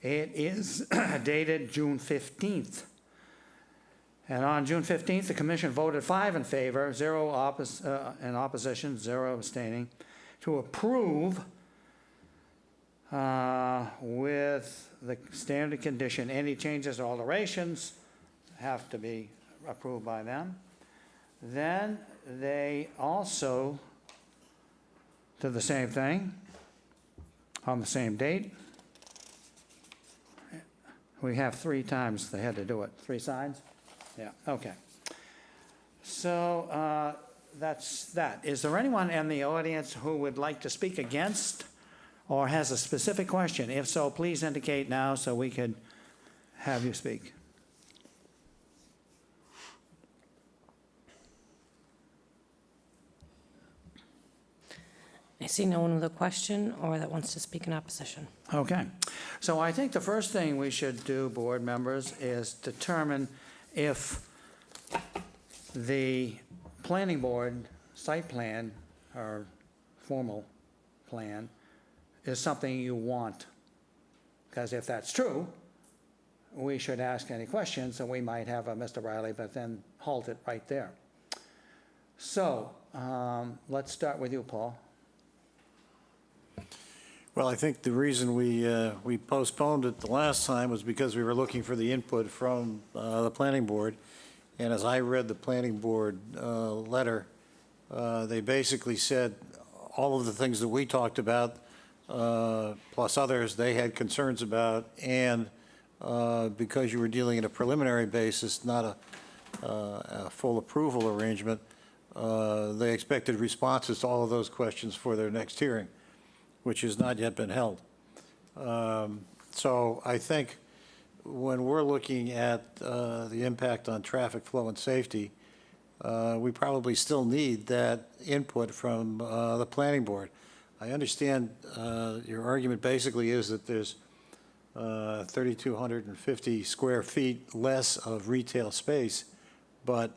It is dated June 15th. And on June 15th, the commission voted 5 in favor, 0 in opposition, 0 abstaining, to approve with the standard condition. Any changes or alterations have to be approved by them. Then they also did the same thing on the same date. We have 3 times they had to do it. 3 signs? Yeah, okay. So that's that. Is there anyone in the audience who would like to speak against or has a specific question? If so, please indicate now so we could have you speak. I see no one with a question or that wants to speak in opposition. Okay. So I think the first thing we should do, board members, is determine if the planning board site plan or formal plan is something you want. Because if that's true, we should ask any questions, and we might have a Mr. Riley, but then halt it right there. So let's start with you, Paul. Well, I think the reason we postponed it the last time was because we were looking for the input from the planning board. And as I read the planning board letter, they basically said all of the things that we talked about, plus others, they had concerns about. And because you were dealing at a preliminary basis, not a full approval arrangement, they expected responses to all of those questions for their next hearing, which has not yet been held. So I think when we're looking at the impact on traffic flow and safety, we probably still need that input from the planning board. I understand your argument basically is that there's 3,250 square feet less of retail space, but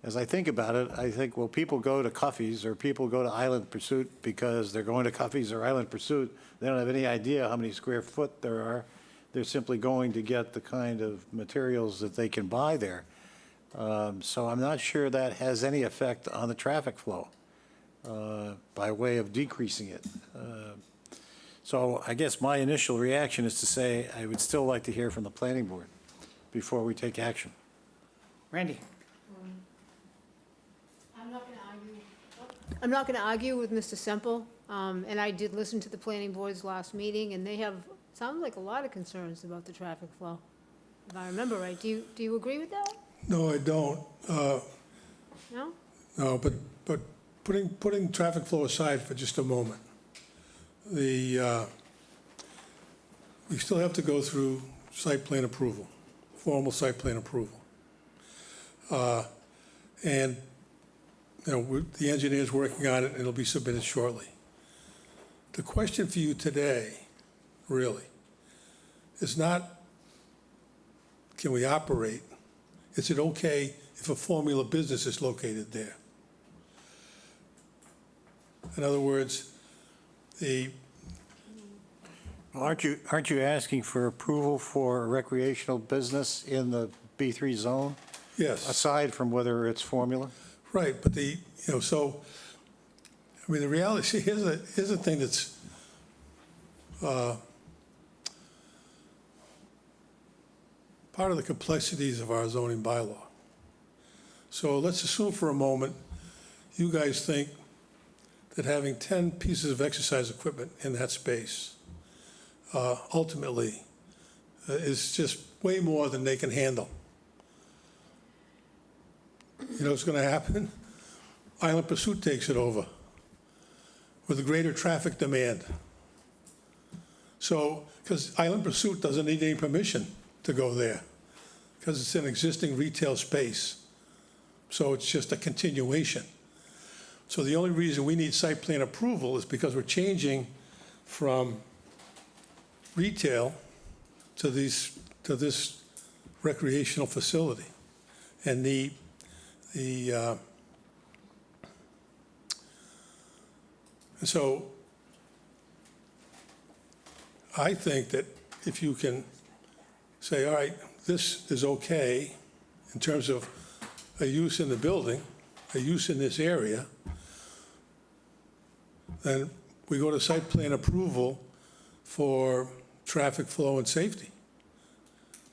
as I think about it, I think, well, people go to Cuffy's or people go to Island Pursuit because they're going to Cuffy's or Island Pursuit. They don't have any idea how many square foot there are. They're simply going to get the kind of materials that they can buy there. So I'm not sure that has any effect on the traffic flow by way of decreasing it. So I guess my initial reaction is to say I would still like to hear from the planning board before we take action. Randy? I'm not going to argue with Mr. Semple, and I did listen to the planning board's last meeting, and they have, sounds like a lot of concerns about the traffic flow, if I remember right. Do you agree with that? No, I don't. No? No, but putting traffic flow aside for just a moment, we still have to go through site plan approval, formal site plan approval. And, you know, the engineer's working on it, and it'll be submitted shortly. The question for you today, really, is not, can we operate? Is it okay if a formula business is located there? In other words, Aren't you asking for approval for a recreational business in the B3 zone, yes. aside from whether it's formula? Right, but so, I mean, the reality, here's a thing that's, part of the complexities of our zoning bylaw. So let's assume for a moment, you guys think that having 10 pieces of exercise equipment in that space, ultimately, is just way more than they can handle. You know what's going to happen? Island Pursuit takes it over with a greater traffic demand. So, because Island Pursuit doesn't need any permission to go there, because it's an existing retail space. So it's just a continuation. So the only reason we need site plan approval is because we're changing from retail to this recreational facility. And so I think that if you can say, all right, this is okay in terms of a use in the building, a use in this area, then we go to site plan approval for traffic flow and safety.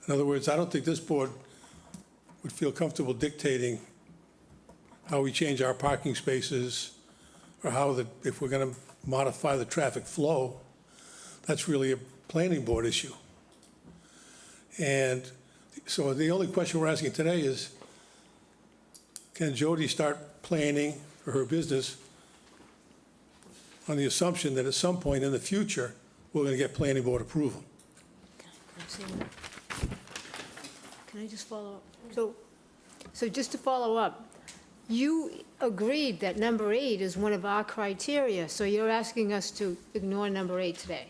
In other words, I don't think this board would feel comfortable dictating how we change our parking spaces or if we're going to modify the traffic flow. That's really a planning board issue. And so the only question we're asking today is, can Jody start planning for her business on the assumption that at some point in the future, we're going to get planning board approval? Can I just follow up? So just to follow up, you agreed that number 8 is one of our criteria, so you're asking us to ignore number 8 today.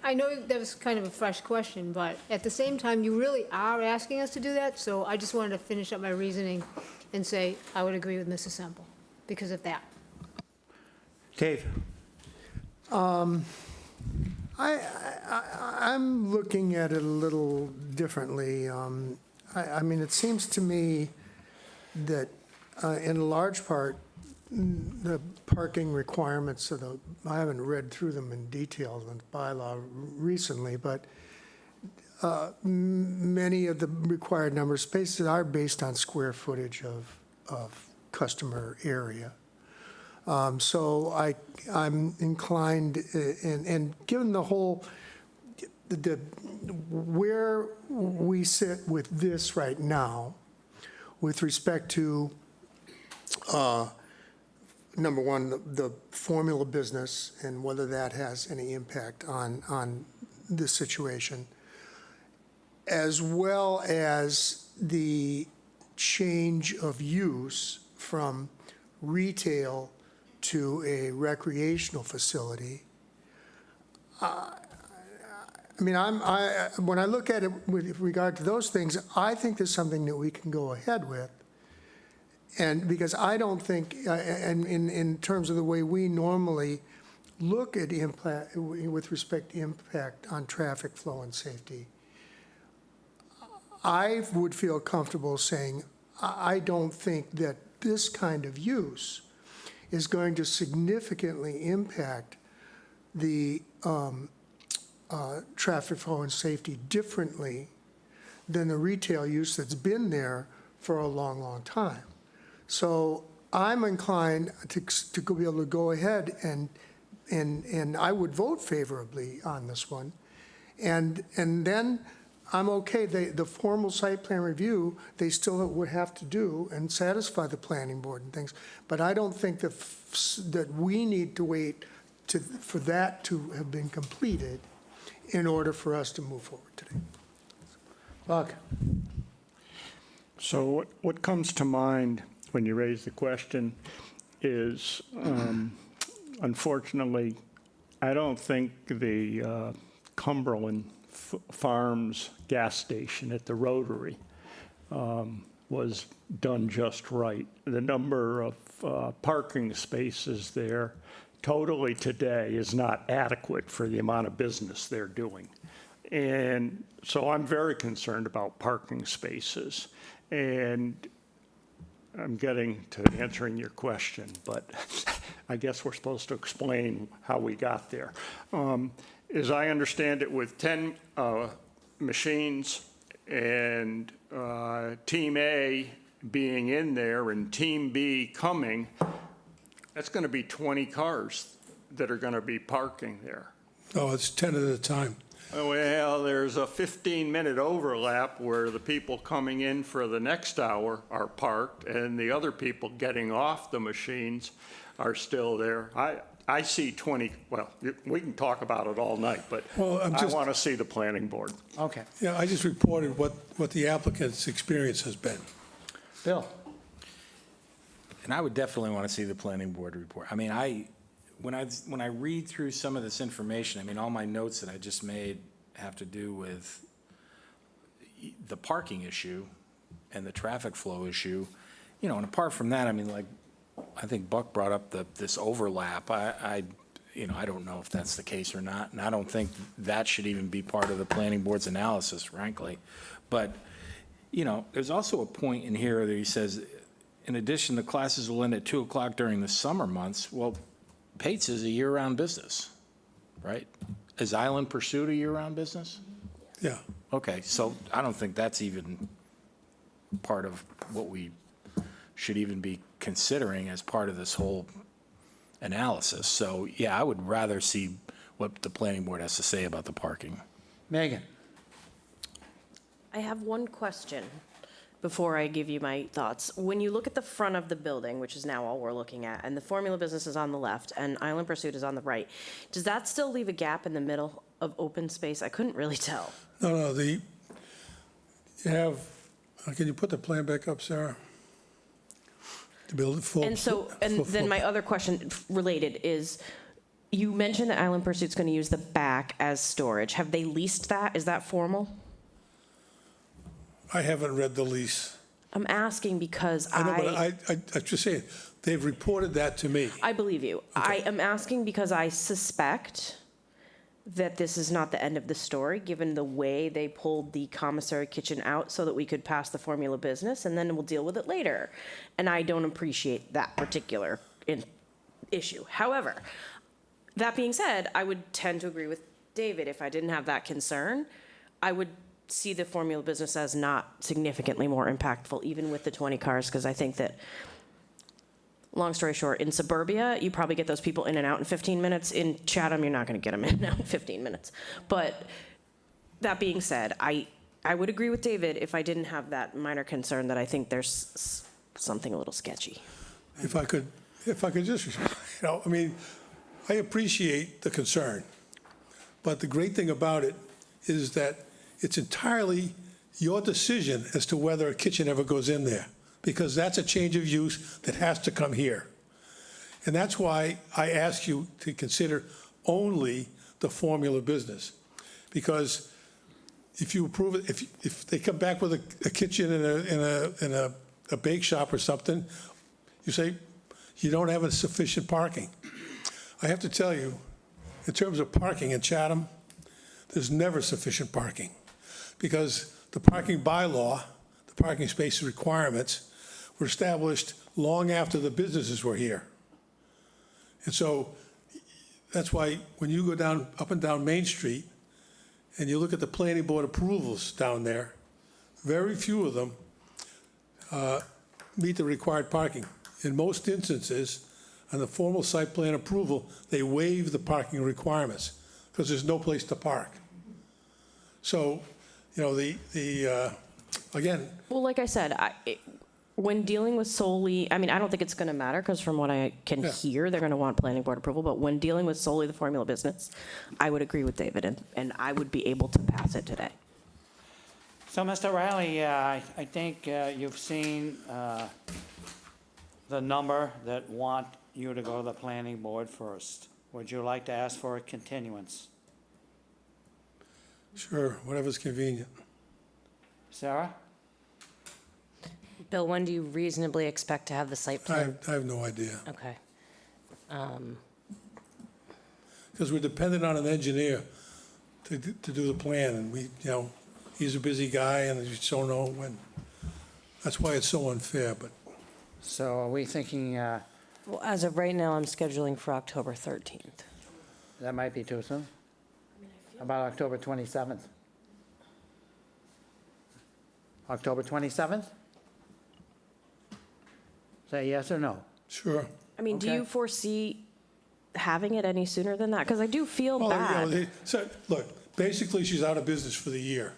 I know that was kind of a fresh question, but at the same time, you really are asking us to do that, so I just wanted to finish up my reasoning and say I would agree with Mrs. Semple because of that. Dave? I'm looking at it a little differently. I mean, it seems to me that in large part, the parking requirements of I haven't read through them in detail in the bylaw recently, but many of the required number of spaces are based on square footage of customer area. So I'm inclined, and given the whole, where we sit with this right now, with respect to, number one, the formula business and whether that has any impact on this situation, as well as the change of use from retail to a recreational facility. I mean, when I look at it with regard to those things, I think there's something that we can go ahead with. And because I don't think, and in terms of the way we normally look at impact, with respect to impact on traffic flow and safety, I would feel comfortable saying, I don't think that this kind of use is going to significantly impact the traffic flow and safety differently than the retail use that's been there for a long, long time. So I'm inclined to be able to go ahead and I would vote favorably on this one. And then I'm okay, the formal site plan review, they still would have to do and satisfy the planning board and things. But I don't think that we need to wait for that to have been completed in order for us to move forward today. Buck? So what comes to mind when you raise the question is, unfortunately, I don't think the Cumberland Farms gas station at the Rotary was done just right. The number of parking spaces there totally today is not adequate for the amount of business they're doing. And so I'm very concerned about parking spaces. And I'm getting to answering your question, but I guess we're supposed to explain how we got there. As I understand it, with 10 machines and Team A being in there and Team B coming, that's going to be 20 cars that are going to be parking there. Oh, it's 10 at a time. Well, there's a 15-minute overlap where the people coming in for the next hour are parked and the other people getting off the machines are still there. I see 20, well, we can talk about it all night, but Well, I want to see the planning board. Okay. Yeah, I just reported what the applicant's experience has been. Bill? And I would definitely want to see the planning board report. I mean, when I read through some of this information, I mean, all my notes that I just made have to do with the parking issue and the traffic flow issue. You know, and apart from that, I mean, like, I think Buck brought up this overlap. I don't know if that's the case or not, and I don't think that should even be part of the planning board's analysis, frankly. But, you know, there's also a point in here that he says, in addition, the classes will end at 2 o'clock during the summer months. Well, Pates is a year-round business, right? Is Island Pursuit a year-round business? Yeah. Okay, so I don't think that's even part of what we should even be considering as part of this whole analysis. So, yeah, I would rather see what the planning board has to say about the parking. Megan? I have one question before I give you my thoughts. When you look at the front of the building, which is now all we're looking at, and the Formula Business is on the left and Island Pursuit is on the right, does that still leave a gap in the middle of open space? I couldn't really tell. No, you have, can you put the plan back up, Sarah? To build it full. And so, and then my other question related is, you mentioned that Island Pursuit's going to use the back as storage. Have they leased that? Is that formal? I haven't read the lease. I'm asking because I know, but I just saying, they've reported that to me. I believe you. I am asking because I suspect that this is not the end of the story, given the way they pulled the commissary kitchen out so that we could pass the Formula Business, and then we'll deal with it later. And I don't appreciate that particular issue. However, that being said, I would tend to agree with David. If I didn't have that concern, I would see the Formula Business as not significantly more impactful, even with the 20 cars, because I think that, long story short, in suburbia, you probably get those people in and out in 15 minutes. In Chatham, you're not going to get them in and out in 15 minutes. But that being said, I would agree with David if I didn't have that minor concern that I think there's something a little sketchy. If I could just, I mean, I appreciate the concern, but the great thing about it is that it's entirely your decision as to whether a kitchen ever goes in there, because that's a change of use that has to come here. And that's why I ask you to consider only the Formula Business, because if you approve it, if they come back with a kitchen in a bake shop or something, you say you don't have sufficient parking. I have to tell you, in terms of parking in Chatham, there's never sufficient parking, because the parking bylaw, the parking space requirements were established long after the businesses were here. And so that's why when you go down, up and down Main Street, and you look at the planning board approvals down there, very few of them meet the required parking. In most instances, on the formal site plan approval, they waive the parking requirements because there's no place to park. So, you know, again, Well, like I said, when dealing with solely, I mean, I don't think it's going to matter, because from what I can Yeah. hear, they're going to want planning board approval, but when dealing with solely the formula business, I would agree with David, and I would be able to pass it today. So, Mr. Riley, I think you've seen the number that want you to go to the planning board first. Would you like to ask for a continuance? sure, whatever's convenient. Sarah? Bill, when do you reasonably expect to have the site I plan? I have no idea, Okay. because we're dependent on an engineer to do the plan, and we, you know, he's a busy guy, and you just don't know when. That's why it's so unfair, but So are we thinking Well, as of right now, I'm scheduling for October 13th. that might be too soon? About October 27th? October 27th? Say yes or no? sure. I mean, do Okay. you foresee having it any sooner than that? Because I do feel Well, you know, bad. so, look, basically, she's out of business for the year.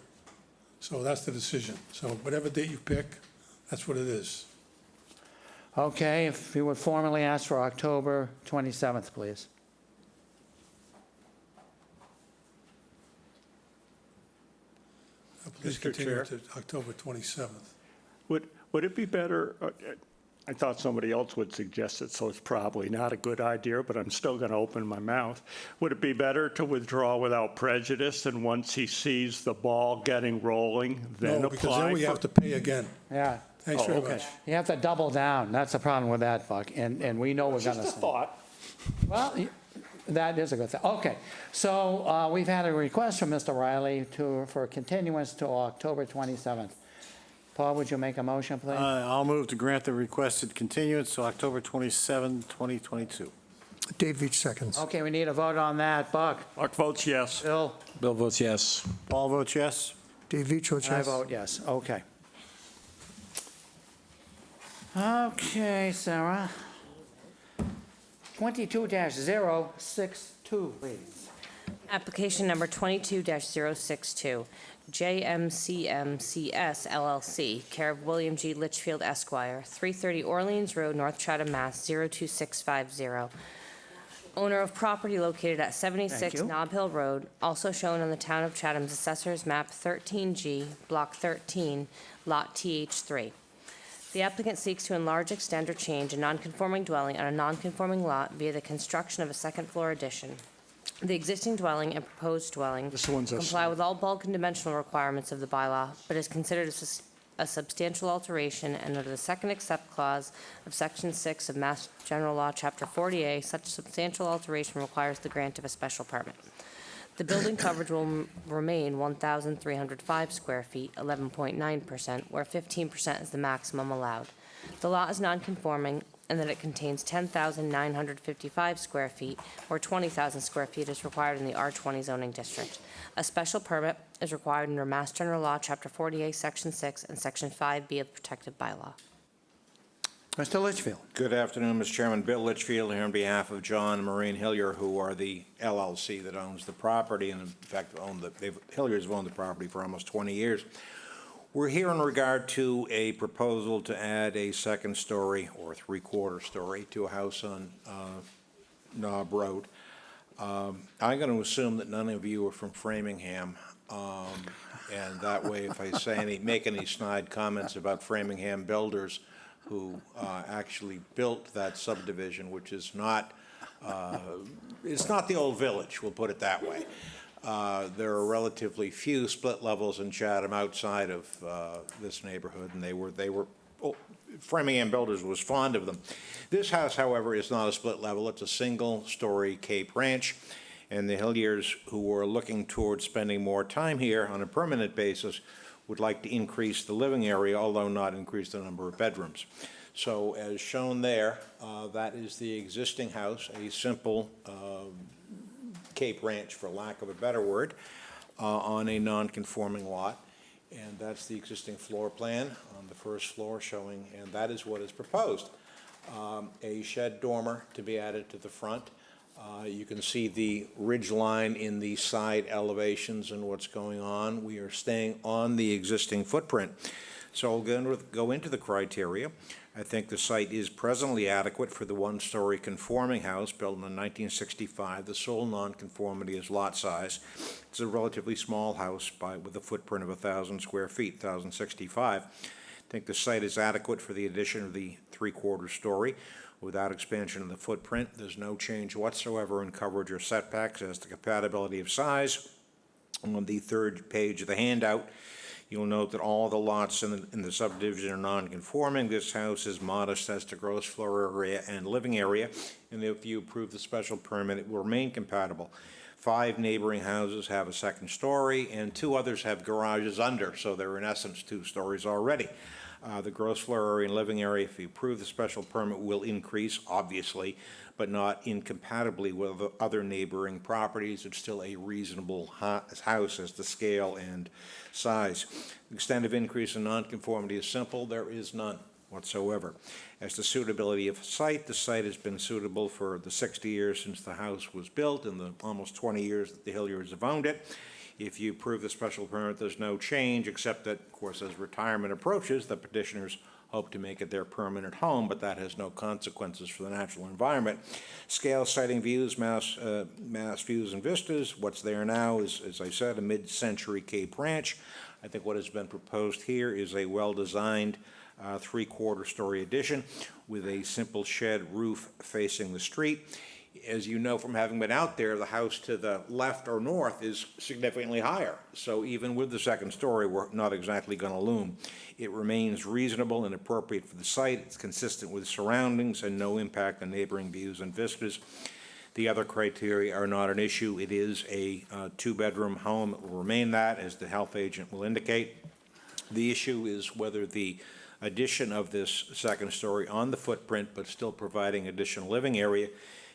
So that's the decision. So whatever date you pick, that's what it is. Okay, if you would formally ask for October 27th, please. Please Mr. continue Chair. to October 27th. Would it be better, I thought somebody else would suggest it, so it's probably not a good idea, but I'm still going to open my mouth. Would it be better to withdraw without prejudice, and once he sees the ball getting rolling, then No, because then apply we have for? to pay again. Yeah, Thanks very okay. much. you have to double down. That's the problem with that, Buck, and we know we're gonna. Just a thought. Well, that is a good thing. Okay, so we've had a request from Mr. Riley for a continuance to October 27th. Paul, would you make a motion, please? I'll move to grant the requested continuance to October 27, 2022. Dave Veach seconds. Okay, we need a vote on that. Buck? Mark votes yes. Bill? Bill votes yes. Paul votes yes. Dave Veach votes I yes. vote yes, okay. Okay, Sarah. 22-062, please. Application number 22-062, JMCMCS LLC, care of William G. Litchfield Esquire, 330 Orleans Road, North Chatham, Mass. 02650. Owner of property located at 76 Thank you. Nob Hill Road, also shown on the Town of Chatham's Assessor's Map 13G, Block 13, Lot TH3. The applicant seeks to enlarge, extend, or change a nonconforming dwelling on a nonconforming lot via the construction of a second-floor addition. The existing dwelling and proposed dwelling This one's a- comply with all bulk and dimensional requirements of the bylaw, but is considered a substantial alteration, and under the second except clause of Section 6 of Mass General Law, Chapter 40A, such substantial alteration requires the grant of a special permit. The building coverage will remain 1,305 square feet, 11.9%, where 15% is the maximum allowed. The lot is nonconforming in that it contains 10,955 square feet, where 20,000 square feet is required in the R20 zoning district. A special permit is required under Mass General Law, Chapter 48, Section 6, and Section 5B of the protected bylaw. Mr. Litchfield? Good afternoon, Mr. Chairman. Bill Litchfield here on behalf of John and Maureen Hillier, who are the LLC that owns the property, and in fact, Hilliers have owned the property for almost 20 years. We're here in regard to a proposal to add a second story or three-quarter story to a house on Knob Road. I'm going to assume that none of you are from Framingham, and that way, if I make any snide comments about Framingham builders who actually built that subdivision, which is not, it's not the old village, we'll put it that way. There are relatively few split levels in Chatham outside of this neighborhood, and Framingham Builders was fond of them. This house, however, is not a split level. It's a single-story Cape Ranch. And the Hilliers, who were looking towards spending more time here on a permanent basis, would like to increase the living area, although not increase the number of bedrooms. So as shown there, that is the existing house, a simple Cape Ranch, for lack of a better word, on a non-conforming lot. And that's the existing floor plan on the first floor showing, and that is what is proposed. A shed dormer to be added to the front. You can see the ridge line in the side elevations and what's going on. We are staying on the existing footprint. So I'll go into the criteria. I think the site is presently adequate for the one-story conforming house built in 1965. The sole nonconformity is lot size. It's a relatively small house with a footprint of 1,000 square feet, 1,065. I think the site is adequate for the addition of the three-quarter story without expansion of the footprint. There's no change whatsoever in coverage or setbacks as to compatibility of size. On the third page of the handout, you'll note that all the lots in the subdivision are non-conforming. This house is modest as to gross floor area and living area, and if you approve the special permit, it will remain compatible. 5 neighboring houses have a second story, and 2 others have garages under, so they're in essence 2 stories already. The gross floor area and living area, if you approve the special permit, will increase, obviously, but not incompatibly with the other neighboring properties. It's still a reasonable house as to scale and size. The extent of increase in nonconformity is simple. There is none whatsoever. As to suitability of site, the site has been suitable for the 60 years since the house was built and the almost 20 years that the Hilliers have owned it. If you approve the special permit, there's no change, except that, of course, as retirement approaches, the petitioners hope to make it their permanent home, but that has no consequences for the natural environment. Scale, sighting views, mass views and vistas. What's there now is, as I said, a mid-century Cape Ranch. I think what has been proposed here is a well-designed three-quarter story addition with a simple shed roof facing the street. As you know from having been out there, the house to the left or north is significantly higher. So even with the second story, we're not exactly going to loom. It remains reasonable and appropriate for the site. It's consistent with surroundings and no impact on neighboring views and vistas. The other criteria are not an issue. It is a 2-bedroom home. It will remain that, as the health agent will indicate. The issue is whether the addition of this second story on the footprint, but still providing additional living area,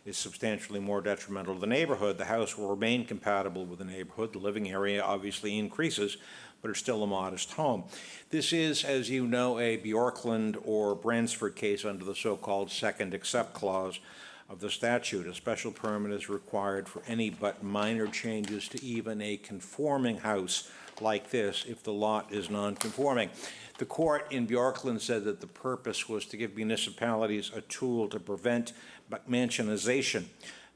is substantially more detrimental to the neighborhood. The house will remain compatible with the neighborhood. The living area obviously increases, but it's still a modest home. This is, as you know, a Bjorkland or Bransford case under the so-called second except clause of the statute. A special permit is required for any but minor changes to even a conforming house like this if the lot is non-conforming. The court in Bjorkland said that the purpose was to give municipalities a tool to prevent mansionization,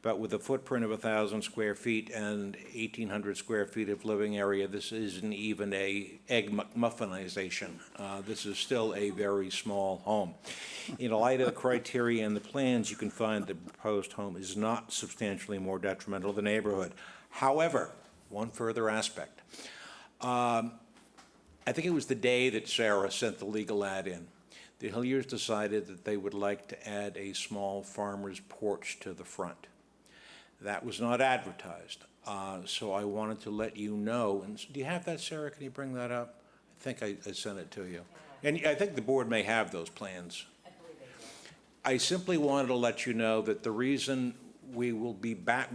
but with a footprint of 1,000 square feet and 1,800 square feet of living area, this isn't even a egg McMuffinization. This is still a very small home. In light of the criteria and the plans, you can find the proposed home is not substantially more detrimental to the neighborhood. However, one further aspect. I think it was the day that Sarah sent the legal ad in. The Hilliers decided that they would like to add a small farmer's porch to the front. That was not advertised, so I wanted to let you know. And do you have that, Sarah? Can you bring that up? I think I sent it to you. And I think the board may have those plans. I believe they do. I simply wanted to let you know that the reason we will be back,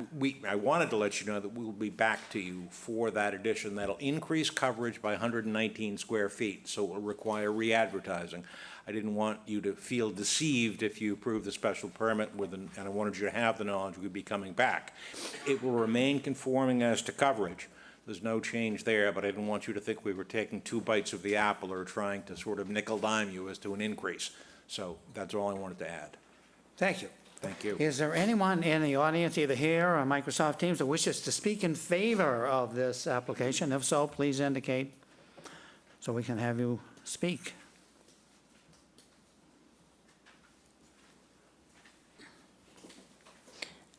I wanted to let you know that we will be back to you for that addition. That'll increase coverage by 119 square feet, so it will require re-advertising. I didn't want you to feel deceived if you approve the special permit and I wanted you to have the knowledge we'd be coming back. It will remain conforming as to coverage. There's no change there, but I didn't want you to think we were taking 2 bites of the apple or trying to sort of nickel-dime you as to an increase. So that's all I wanted to add. Thank you. Thank you. Is there anyone in the audience, either here or Microsoft Teams, that wishes to speak in favor of this application? If so, please indicate so we can have you speak.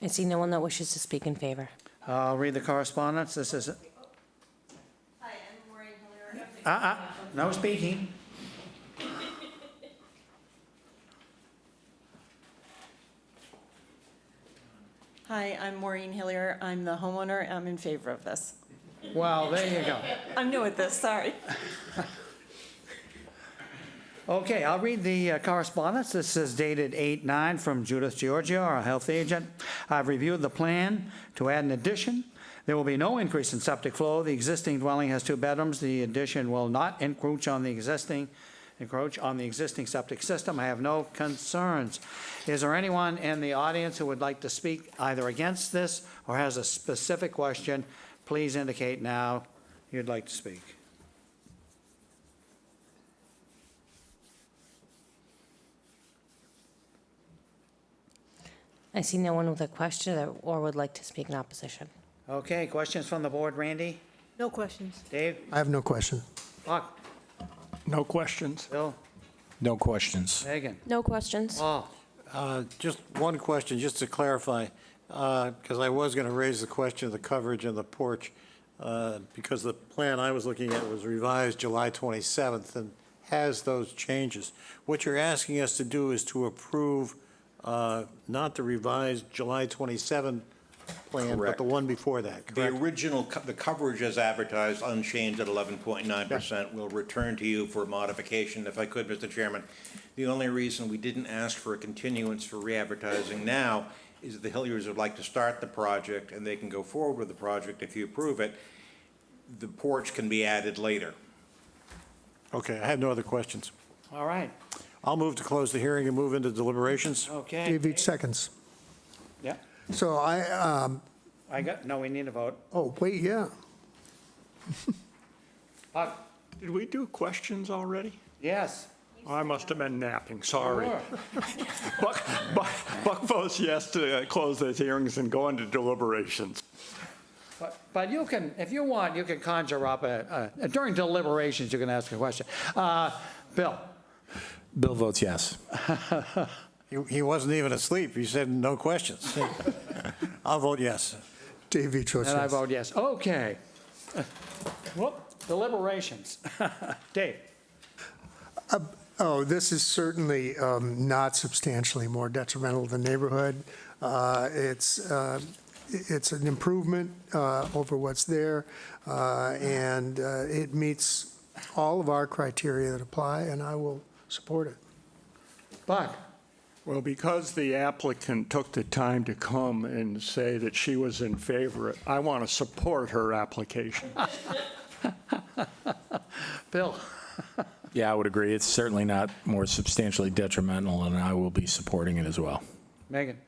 I see no one that wishes to speak in favor. I'll read the correspondence. This is. Hi, I'm Maureen Hiller. No speaking. Hi, I'm Maureen Hillier. I'm the homeowner. I'm in favor of this. Well, there you go. I'm new at this, sorry. Okay, I'll read the correspondence. This is dated 8/9 from Judith Giorgio, our health agent. I've reviewed the plan to add an addition. There will be no increase in septic flow. The existing dwelling has 2 bedrooms. The addition will not encroach on the existing septic system. I have no concerns. Is there anyone in the audience who would like to speak either against this or has a specific question? Please indicate now you'd like to speak. I see no one with a question or would like to speak in opposition. Okay, questions from the board, Randy? No questions. Dave? I have no question. Buck? No questions. Bill? No questions. Megan? No questions. Paul? Just one question, just to clarify, because I was going to raise the question of the coverage and the porch, because the plan I was looking at was revised July 27th and has those changes. What you're asking us to do is to approve not the revised July 27 plan, but Correct. the one before that, The correct? original, the coverage as advertised, unchanged at 11.9%, will return to you for modification. If I could, Mr. Chairman, the only reason we didn't ask for a continuance for re-advertising now is that the Hilliers would like to start the project, and they can go forward with the project if you approve it. The porch can be added later. Okay, I have no other questions. All right, I'll move to close the hearing and move into deliberations. okay. Dave Veach seconds. Yeah, So no, we need a vote. oh, wait, yeah. Buck? Did we do questions already? Yes. I must have been napping, sorry. Sure. Buck votes yes to close those hearings and go into deliberations. But you can, if you want, you can conjure up during deliberations, you can ask a question. Bill? Bill votes yes. He wasn't even asleep, he said no questions. I'll vote yes. Dave Veach votes And I yes. vote yes. Okay. Whoop, deliberations. Dave? Oh, this is certainly not substantially more detrimental to the neighborhood. It's an improvement over what's there, and it meets all of our criteria that apply, and I will support it. Buck? Well, because the applicant took the time to come and say that she was in favor, I want to support her application. Bill? Yeah, I would agree. It's certainly not more substantially detrimental, and I will be supporting it as well. Megan?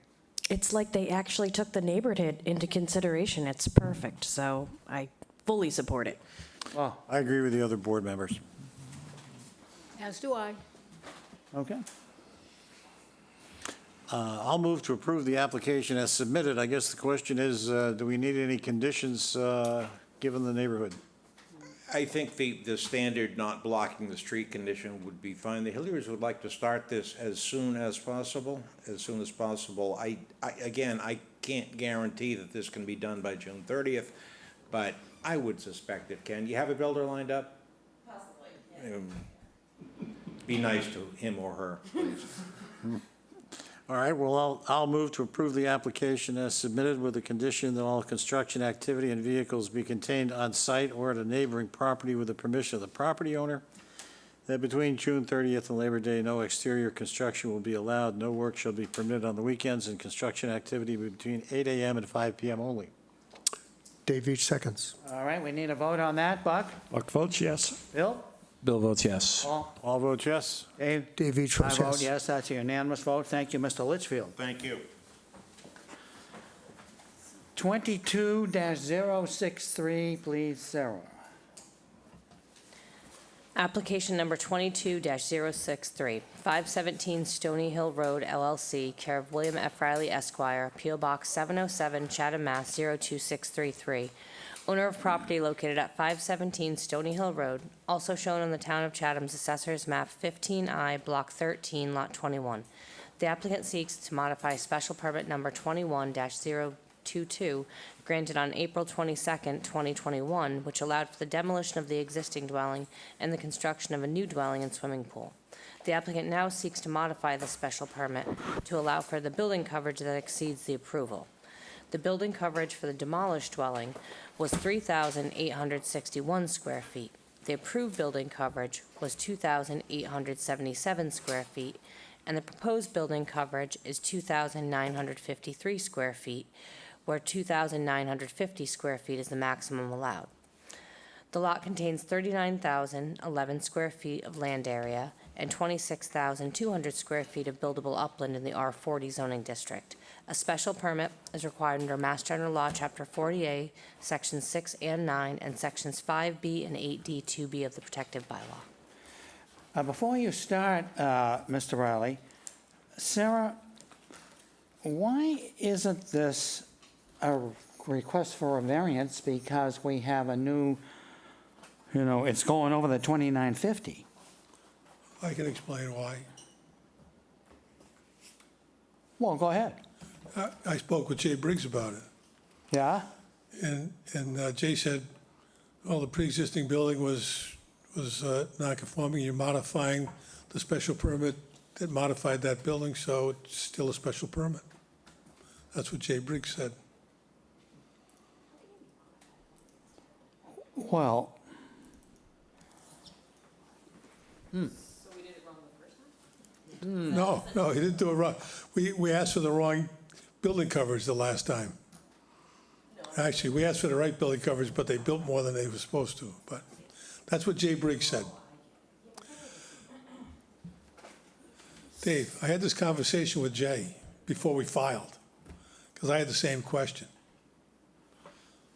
It's like they actually took the neighborhood into consideration. It's perfect, so I fully support it. Well, I agree with the other board members. As do I. okay. I'll move to approve the application as submitted. I guess the question is, do we need any conditions given the neighborhood? I think the standard not blocking the street condition would be fine. The Hilliers would like to start this as soon as possible, Again, I can't guarantee that this can be done by June 30th, but I would suspect it can. You have a builder lined up? Possibly, yes. Be nice to him or her, please. All right, well, I'll move to approve the application as submitted with the condition that all construction activity and vehicles be contained on site or at a neighboring property with the permission of the property owner. That between June 30th and Labor Day, no exterior construction will be allowed. No work shall be permitted on the weekends, and construction activity between 8 a.m. and 5 p.m. only. Dave Veach seconds. All right, we need a vote on that. Buck? Buck votes yes. Bill? Bill votes yes. Paul? All vote yes. Dave? Dave Veach I votes vote yes. yes, that's a unanimous vote. Thank you, Mr. Litchfield. Thank you. 22-063, please, Sarah. Application number 22-063, 517 Stony Hill Road LLC, care of William F. Riley Esquire, P.O. Box 707, Chatham, Mass. 02633. Owner of property located at 517 Stony Hill Road, also shown on the Town of Chatham's Assessor's Map 15I, Block 13, Lot 21. The applicant seeks to modify special permit number 21-022, granted on April 22nd, 2021, which allowed for the demolition of the existing dwelling and the construction of a new dwelling and swimming pool. The applicant now seeks to modify the special permit to allow for the building coverage that exceeds the approval. The building coverage for the demolished dwelling was 3,861 square feet. The approved building coverage was 2,877 square feet, and the proposed building coverage is 2,953 square feet, where 2,950 square feet is the maximum allowed. The lot contains 39,011 square feet of land area and 26,200 square feet of buildable upland in the R40 zoning district. A special permit is required under Mass General Law, Chapter 40A, Sections 6 and 9, and Sections 5B and 8D 2B of the protective bylaw. Before you start, Mr. Riley, Sarah, why isn't this a request for a variance because we have a new, it's going over the 2950? I can explain why. Well, go ahead. I spoke with Jay Briggs about it, Yeah? and Jay said, well, the pre-existing building was non-conforming. You're modifying the special permit that modified that building, so it's still a special permit. That's what Jay Briggs said. Well. No, he didn't do it wrong. We asked for the wrong building coverage the last time. Actually, we asked for the right building coverage, but they built more than they were supposed to. But that's what Jay Briggs said. Dave, I had this conversation with Jay before we filed, because I had the same question.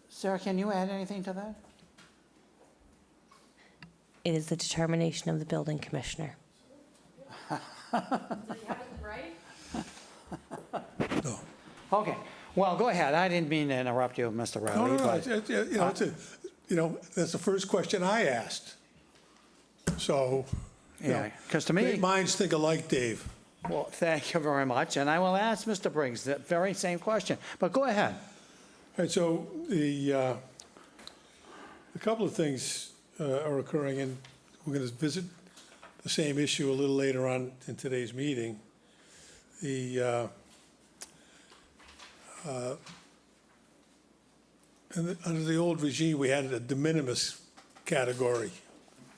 Sarah, can you add anything to that? It is the determination of the building commissioner. No. Okay, well, go ahead. I didn't mean to interrupt you, Mr. No, Riley, but that's the first question I asked. So, yeah, because to me, great minds think alike, Dave. well, thank you very much, and I will ask Mr. Briggs that very same question, but go ahead. All right, so a couple of things are occurring, and we're going to visit the same issue a little later on in today's meeting. Under the old regime, we had a de minimis category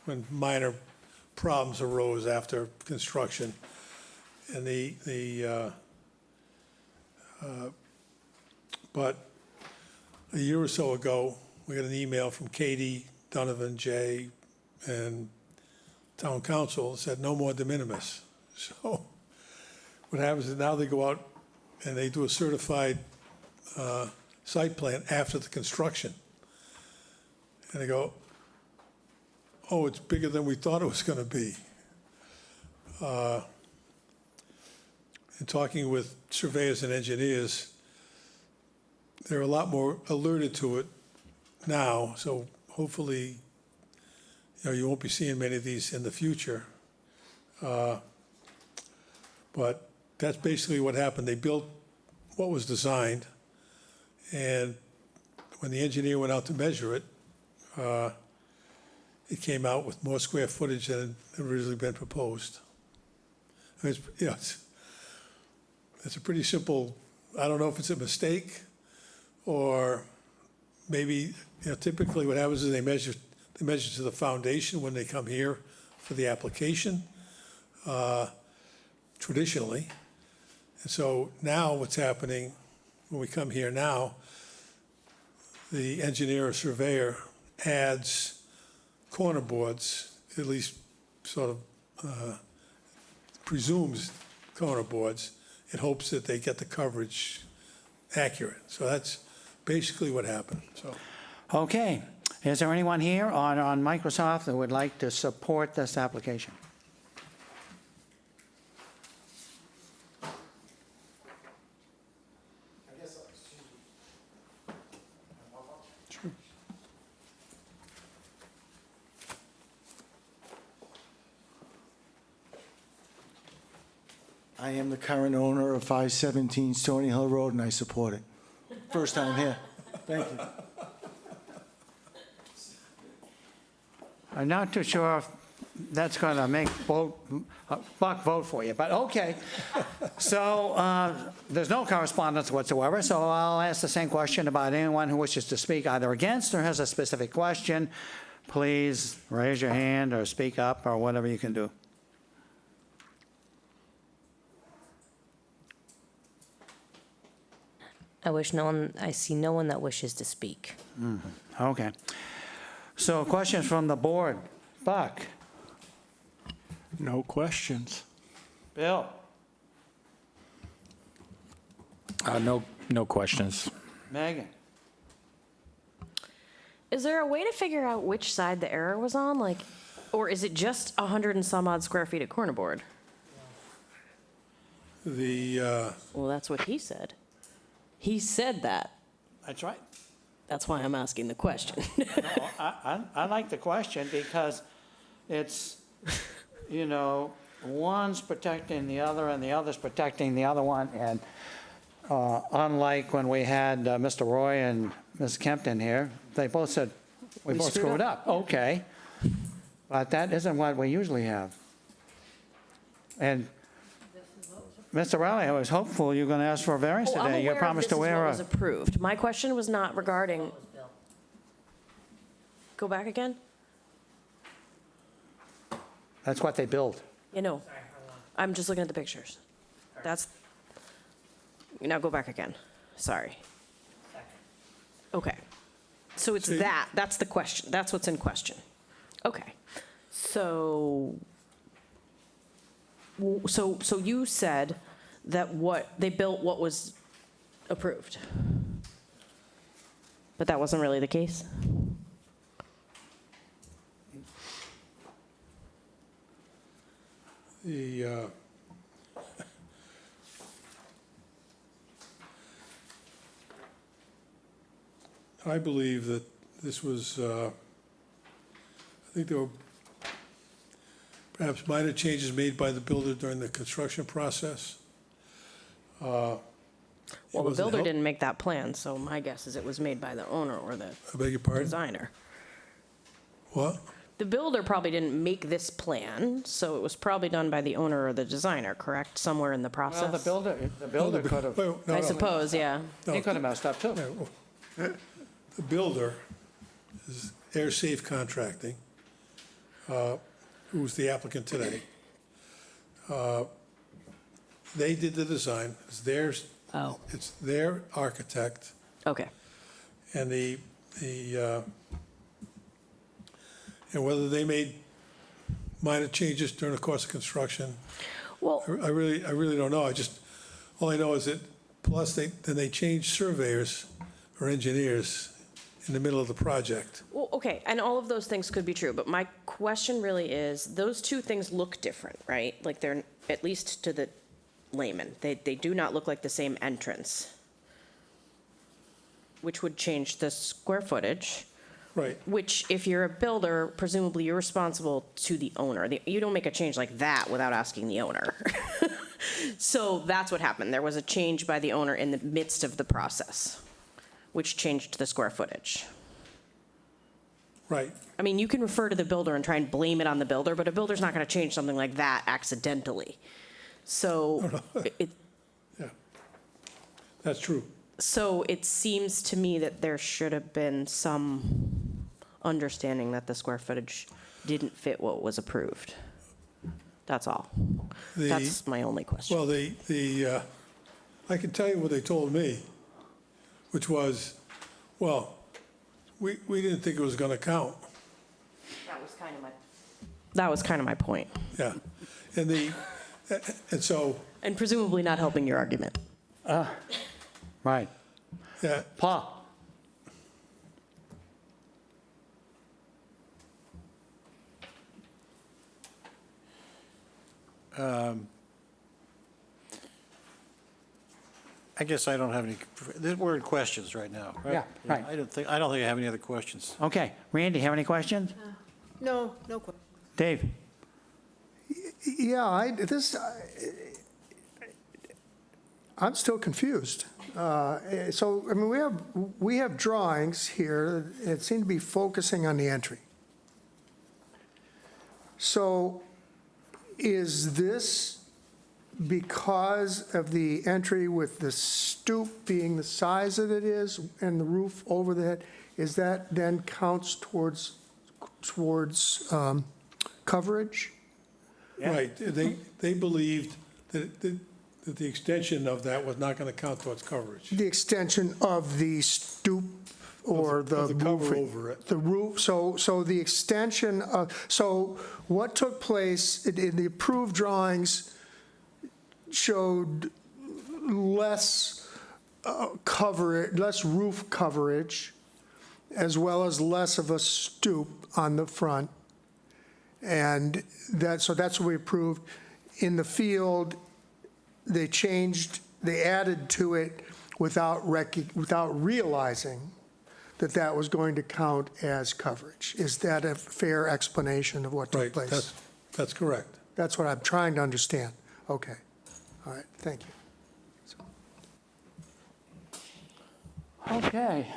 when minor problems arose after construction. And but a year or so ago, we got an email from Katie, Donovan, Jay, and town council that said no more de minimis. So what happens is now they go out and they do a certified site plan after the construction. And they go, oh, it's bigger than we thought it was going to be. In talking with surveyors and engineers, they're a lot more alerted to it now, so hopefully, you won't be seeing many of these in the future. But that's basically what happened. They built what was designed, and when the engineer went out to measure it, it came out with more square footage than had originally been proposed. I mean, it's a pretty simple, I don't know if it's a mistake, or maybe, typically what happens is they measure to the foundation when they come here for the application, traditionally. And so now what's happening, when we come here now, the engineer or surveyor adds corner boards, at least sort of presumes corner boards, in hopes that they get the coverage accurate. So that's basically what happened, so. Okay, is there anyone here on Microsoft that would like to support this application? I am the current owner of 517 Stony Hill Road, and I support it. First time here. Thank you. I'm not too sure that's going to make Buck vote for you, but okay. So there's no correspondence whatsoever, so I'll ask the same question about anyone who wishes to speak either against or has a specific question. Please raise your hand or speak up or whatever you can do. I see no one that wishes to speak. Okay. So questions from the board. Buck? No questions. Bill? No questions. Megan? Is there a way to figure out which side the error was on? Like, or is it just 100 and some odd square feet of corner board? Well, that's what he said. He said that. That's right. That's why I'm asking the question. No, I like the question because it's, you know, one's protecting the other and the other's protecting the other one. And unlike when we had Mr. Roy and Ms. Kempton here, they both said, we both screwed up. Okay. But that isn't what we usually have. And Mr. Riley, I was hopeful you were going to ask for a variance Oh, I'm today. You aware of promised this to is what wear was a, approved. My question was not regarding. Go back again? that's what they built. You know, I'm just looking at the pictures. That's, now go back again. Sorry. Okay. So it's that's the question. That's what's in question. Okay. So you said that they built what was approved. But that wasn't really the case? I believe that this was, I think there were perhaps minor changes made by the builder during the construction process. Well, the builder didn't make that plan, so my guess is it was made by the owner or the I beg your pardon? designer. What? The builder probably didn't make this plan, so it was probably done by the owner or the designer, correct? Somewhere in the process? Well, the builder could have, Well, no, I no. suppose, yeah. he could have messed up too. The builder is Air Safe Contracting, who's the applicant today. They did the design, it's theirs, Oh, it's their architect, okay. and and whether they made minor changes during the course of construction, Well, I really don't know. All I know is that, plus they changed surveyors or engineers in the middle of the project. well, okay, and all of those things could be true, but my question really is, those two things look different, right? Like they're, at least to the layman, they do not look like the same entrance, which would change the square footage. Right. Which, if you're a builder, presumably you're responsible to the owner. You don't make a change like that without asking the owner. So that's what happened. There was a change by the owner in the midst of the process, which changed the square footage. Right. I mean, you can refer to the builder and try and blame it on the builder, but a builder's not going to change something like that accidentally. So Yeah. That's true. So it seems to me that there should have been some understanding that the square footage didn't fit what was approved. That's all. That's my only question. Well, I can tell you what they told me, which was, well, we didn't think it was going to count. That was kind of my point. Yeah. And so, And presumably not helping your argument. Right. yeah, Paul? I guess I don't have any, we're in questions right now, right? Yeah, right. I don't think I have any other questions. Okay. Randy, have any questions? No, no question. Dave? Yeah, I'm still confused. So, I mean, we have drawings here that seem to be focusing on the entry. So is this because of the entry with the stoop being the size that it is and the roof over the head, is that then counts towards coverage? Right, they believed that the extension of that was not going to count towards coverage. The extension of the stoop or Of the the cover roofing? over it. The roof, so the extension of, so what took place in the approved drawings showed less less roof coverage, as well as less of a stoop on the front. And that's what we approved. In the field, they added to it without realizing that was going to count as coverage. Is that a fair explanation of what took Right, place? that's correct. That's what I'm trying to understand. Okay. All right, thank you. Okay.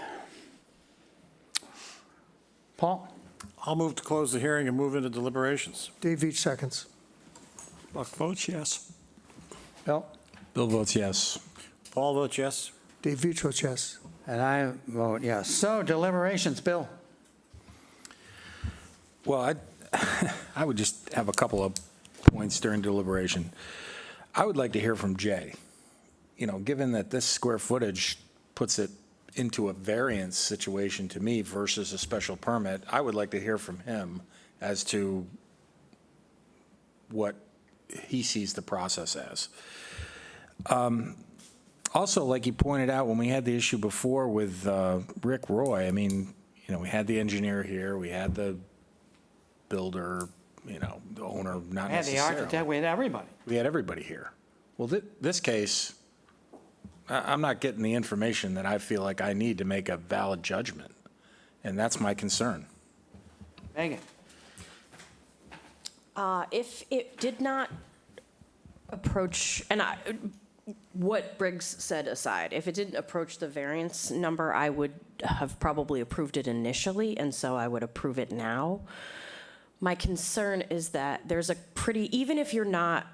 Paul? I'll move to close the hearing and move into deliberations. Dave Veach seconds. Buck votes yes. Bill? Bill votes yes. Paul votes yes. Dave Veach votes yes. And I vote yes. So deliberations, Bill? Well, I would just have a couple of points during deliberation. I would like to hear from Jay. You know, given that this square footage puts it into a variance situation to me versus a special permit, I would like to hear from him as to what he sees the process as. Also, like you pointed out, when we had the issue before with Rick Roy, I mean, you know, we had the engineer here, we had the builder, you know, the owner, not We had the necessarily. architect, we had everybody. We had everybody here. Well, this case, I'm not getting the information that I feel like I need to make a valid judgment, and that's my concern. Megan? If it did not approach, what Briggs said aside, if it didn't approach the variance number, I would have probably approved it initially, and so I would approve it now. My concern is that there's a pretty, even if you're not,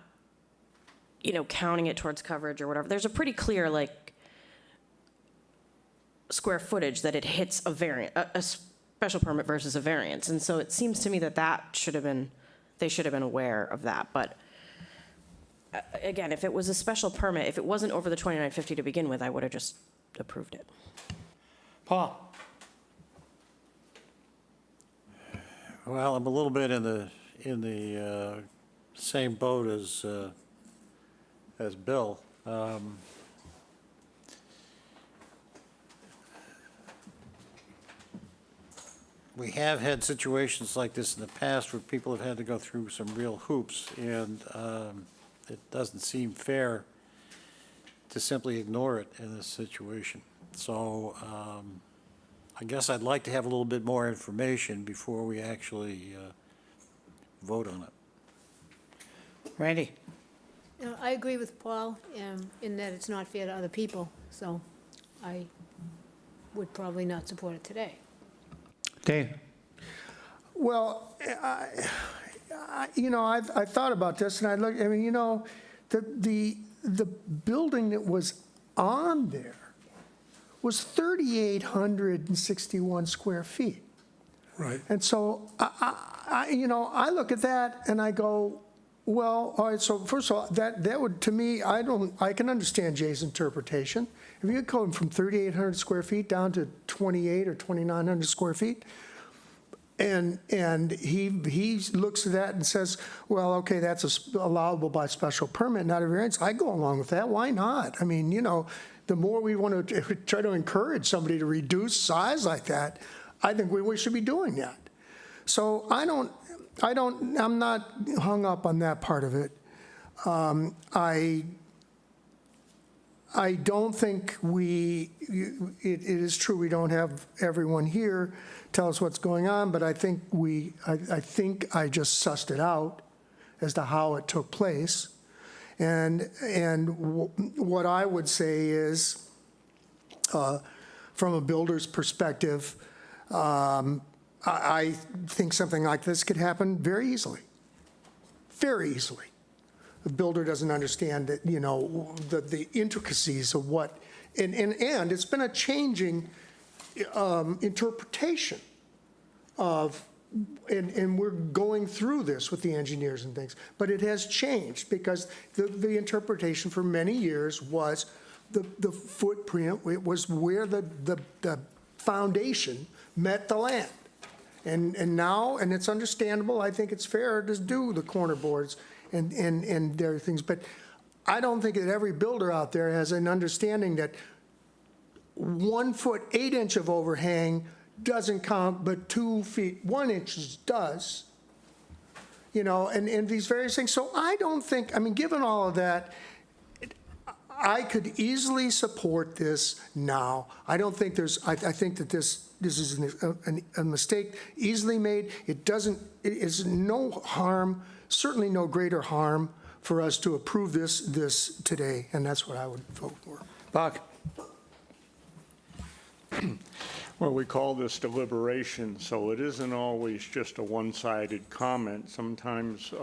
you know, counting it towards coverage or whatever, there's a pretty clear, like, square footage that it hits a variant, a special permit versus a variance. And so it seems to me that they should have been aware of that. But again, if it was a special permit, if it wasn't over the 2950 to begin with, I would have just approved it. Paul? Well, I'm a little bit in the same boat as Bill. We have had situations like this in the past where people have had to go through some real hoops, and it doesn't seem fair to simply ignore it in this situation. So I guess I'd like to have a little bit more information before we actually vote on it. Randy? I agree with Paul in that it's not fair to other people, so I would probably not support it today. Dave? Well, you know, I thought about this, and I looked, I mean, you know, the building that was on there was 3,861 square feet. Right. And so, you know, I look at that and I go, well, all right, so first of all, that would, to me, I can understand Jay's interpretation. If you're going from 3,800 square feet down to 2,800 or 2,900 square feet, and he looks at that and says, well, okay, that's allowable by special permit, not a variance. I go along with that. Why not? I mean, you know, the more we want to try to encourage somebody to reduce size like that, I think we should be doing that. So I'm not hung up on that part of it. I don't think it is true we don't have everyone here tell us what's going on, but I think I just sussed it out as to how it took place. And what I would say is, from a builder's perspective, I think something like this could happen very easily. very easily. The builder doesn't understand that, you know, the intricacies of what, and it's been a changing interpretation of, and we're going through this with the engineers and things, but it has changed because the interpretation for many years was the footprint, it was where the foundation met the land. And now, and it's understandable, I think it's fair to do the corner boards and their things, but I don't think that every builder out there has an understanding that 1 foot 8 inch of overhang doesn't count, but 2 feet 1 inches does. You know, and these various things. So I don't think, I mean, given all of that, I could easily support this now. I don't think I think that this is a mistake easily made. It is no harm, certainly no greater harm for us to approve this today, and that's what I would vote for. Buck? Well, we call this deliberation, so it isn't always just a one-sided comment. Sometimes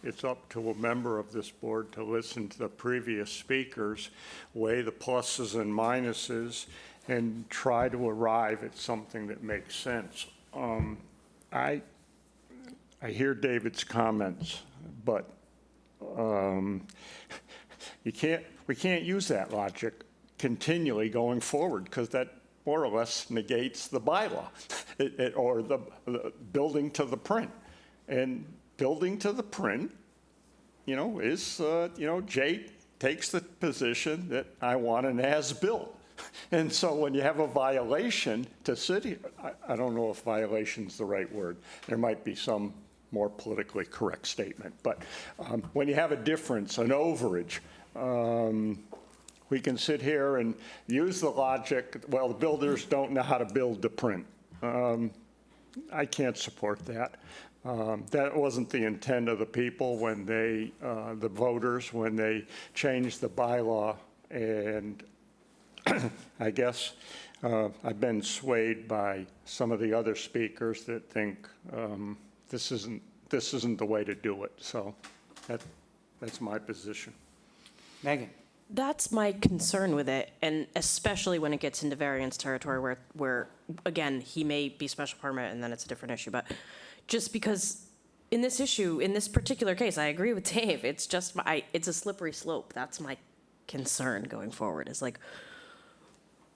it's up to a member of this board to listen to the previous speakers, weigh the pluses and minuses, and try to arrive at something that makes sense. I hear David's comments, but we can't use that logic continually going forward, because that more or less negates the bylaw or the building to the print. And building to the print, you know, is, you know, Jay takes the position that I want an as-built. And so when you have a violation to sit here, I don't know if violation's the right word. There might be some more politically correct statement. But when you have a difference, an overage, we can sit here and use the logic, well, the builders don't know how to build to print. I can't support that. That wasn't the intent of the people when they, the voters, when they changed the bylaw. And I guess I've been swayed by some of the other speakers that think this isn't the way to do it. So that's my position. Megan? That's my concern with it, and especially when it gets into variance territory where again, he may be special permit and then it's a different issue, but just because in this issue, in this particular case, I agree with Dave, it's just, it's a slippery slope. That's my concern going forward, is like,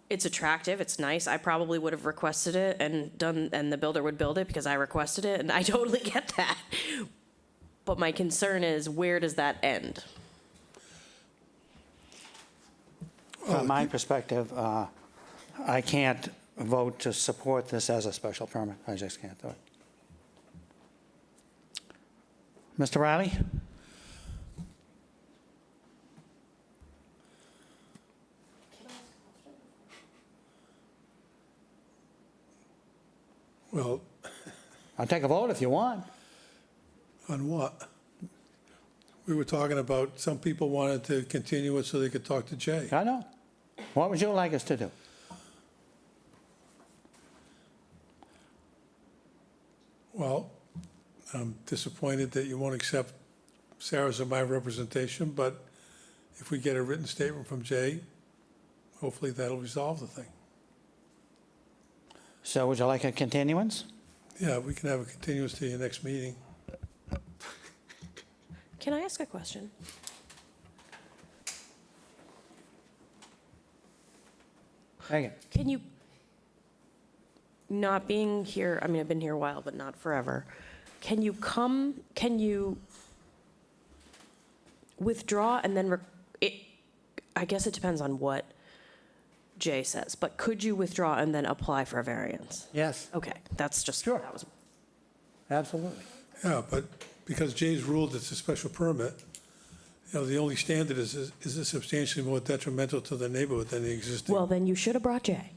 it's attractive, it's nice, I probably would have requested it and the builder would build it because I requested it, and I totally get that. But my concern is, where does that end? From my perspective, I can't vote to support this as a special permit. I just can't do it. Mr. Riley? Well, I'll take a vote if you want. on what? We were talking about, some people wanted to continue it so they could talk to Jay. I know. What would you like us to do? Well, I'm disappointed that you won't accept Sarah's and my representation, but if we get a written statement from Jay, hopefully that'll resolve the thing. So would you like a continuance? Yeah, we can have a continuance to your next meeting. Can I ask a question? Megan? Can you, not being here, I mean, I've been here a while, but not forever. Can you withdraw and then, I guess it depends on what Jay says, but could you withdraw and then apply for a variance? Yes. Okay, that's just, Sure. that was, Absolutely. Yeah, but because Jay's ruled it's a special permit, you know, the only standard is it substantially more detrimental to the neighborhood than the existing? well, then you should have brought Jay.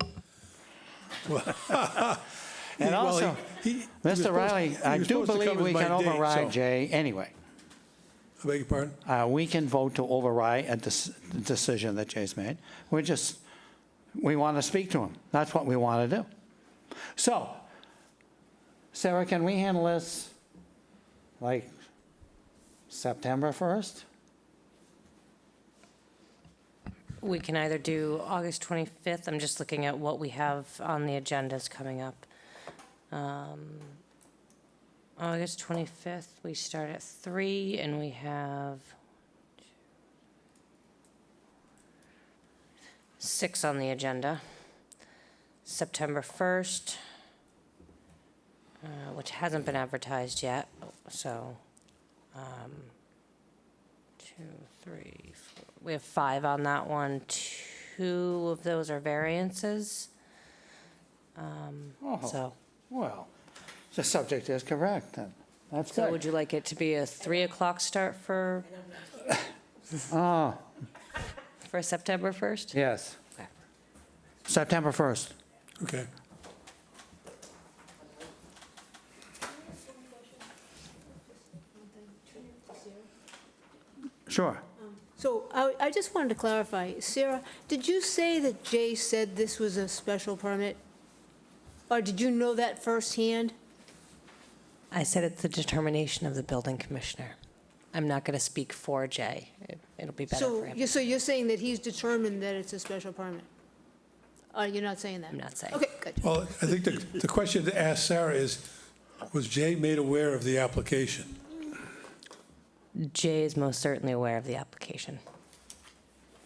And Well, also, he was Mr. supposed- Riley, he I was do supposed to believe come as we my can date, override so- Jay anyway. I beg your pardon? We can vote to override a decision that Jay's made. We want to speak to him. That's what we want to do. So, Sarah, can we handle this like September 1st? We can either do August 25th, I'm just looking at what we have on the agendas coming up. August 25th, we start at 3, and we have 6 on the agenda. September 1st, which hasn't been advertised yet, so 2, 3, 4. We have 5 on that one. 2 of those are variances. So, Well, the subject is correct, then. That's so good. would you like it to be a 3 o'clock start for Oh, September 1st? yes. Okay. September 1st. Okay. Sure. So I just wanted to clarify, Sarah, did you say that Jay said this was a special permit? Or did you know that firsthand? I said it's the determination of the building commissioner. I'm not going to speak for Jay. It'll be better for him. So you're saying that he's determined that it's a special permit? Or you're not saying that? I'm not saying. Okay, good. Well, I think the question to ask Sarah is, was Jay made aware of the application? Jay is most certainly aware of the application.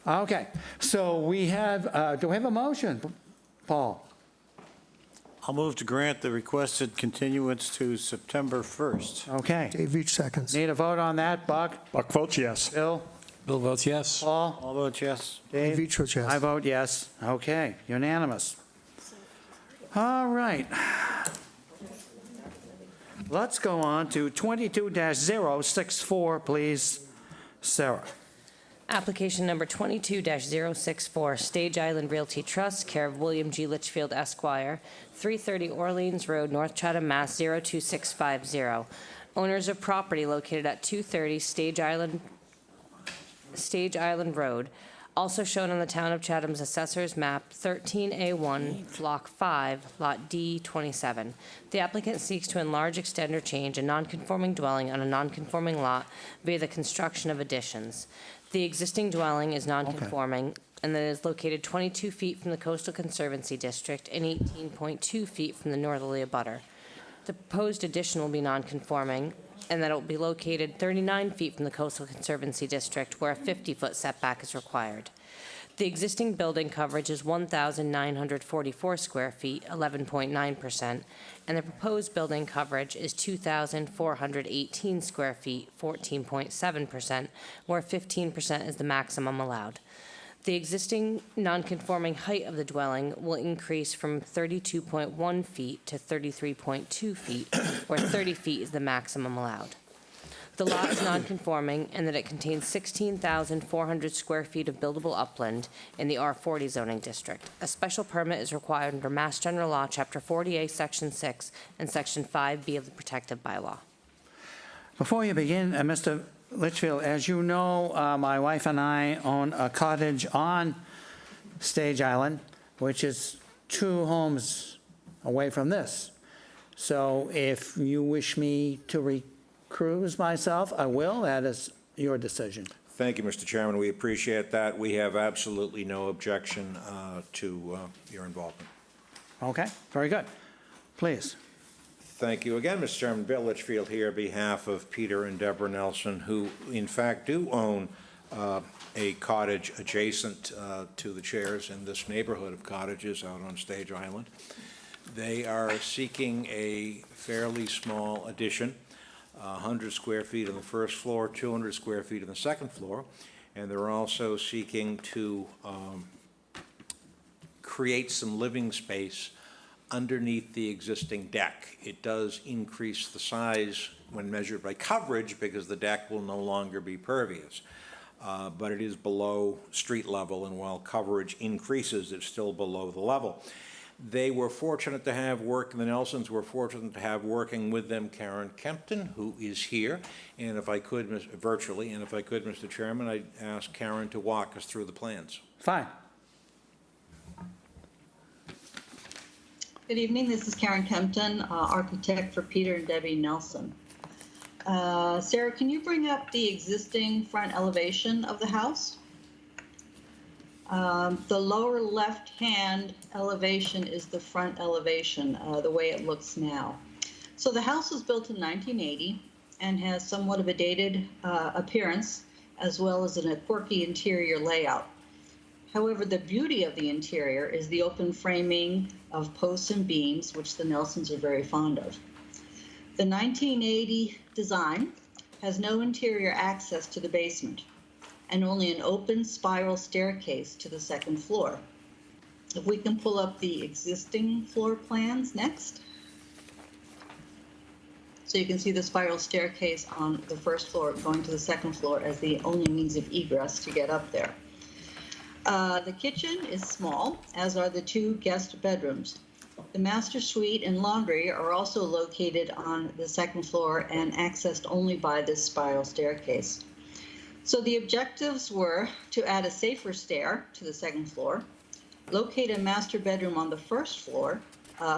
Okay, so we have, do we have a motion, Paul? I'll move to grant the requested continuance to September 1st. Okay. Dave Veach seconds. Need a vote on that, Buck? Buck votes yes. Bill? Bill votes yes. Paul? All votes yes. Dave? Veach votes yes. I vote yes. Okay, unanimous. All right. Let's go on to 22-064, please. Sarah. Application number 22-064, Stage Island Realty Trust, care of William G. Litchfield Esquire, 330 Orleans Road, North Chatham, Mass. 02650. Owners of property located at 230 Stage Island Road, also shown on the Town of Chatham's Assessor's Map 13A1, Block 5, Lot D27. The applicant seeks to enlarge, extend, or change a nonconforming dwelling on a nonconforming lot via the construction of additions. The existing dwelling is nonconforming and that it is located 22 feet from the Coastal Conservancy District and 18.2 feet from the northerly abutter. The proposed addition will be nonconforming and that it will be located 39 feet from the Coastal Conservancy District where a 50-foot setback is required. The existing building coverage is 1,944 square feet, 11.9%, and the proposed building coverage is 2,418 square feet, 14.7%, where 15% is the maximum allowed. The existing nonconforming height of the dwelling will increase from 32.1 feet to 33.2 feet, where 30 feet is the maximum allowed. The lot is nonconforming in that it contains 16,400 square feet of buildable upland in the R40 zoning district. A special permit is required under Mass General Law, Chapter 40A, Section 6, and Section 5B of the Protective Bylaw. Before you begin, Mr. Litchfield, as you know, my wife and I own a cottage on Stage Island, which is 2 homes away from this. So if you wish me to recuse myself, I will. That is your decision. Thank you, Mr. Chairman. We appreciate that. We have absolutely no objection to your involvement. Okay, very good. Please. Thank you again, Mr. Chairman. Bill Litchfield here on behalf of Peter and Deborah Nelson, who in fact do own a cottage adjacent to the chairs in this neighborhood of cottages out on Stage Island. They are seeking a fairly small addition, 100 square feet on the first floor, 200 square feet on the second floor, and they're also seeking to create some living space underneath the existing deck. It does increase the size when measured by coverage because the deck will no longer be pervious. But it is below street level, and while coverage increases, it's still below the level. They were fortunate to have the Nelsons were fortunate to have working with them Karen Kempton, who is here, and if I could, virtually, and if I could, Mr. Chairman, I'd ask Karen to walk us through the plans. Fine. Good evening, this is Karen Kempton, architect for Peter and Debbie Nelson. Sarah, can you bring up the existing front elevation of the house? The lower left-hand elevation is the front elevation, the way it looks now. So the house was built in 1980 and has somewhat of a dated appearance, as well as a quirky interior layout. However, the beauty of the interior is the open framing of posts and beams, which the Nelsons are very fond of. The 1980 design has no interior access to the basement and only an open spiral staircase to the second floor. If we can pull up the existing floor plans next. So you can see the spiral staircase on the first floor going to the second floor as the only means of egress to get up there. The kitchen is small, as are the 2 guest bedrooms. The master suite and laundry are also located on the second floor and accessed only by this spiral staircase. So the objectives were to add a safer stair to the second floor, locate a master bedroom on the first floor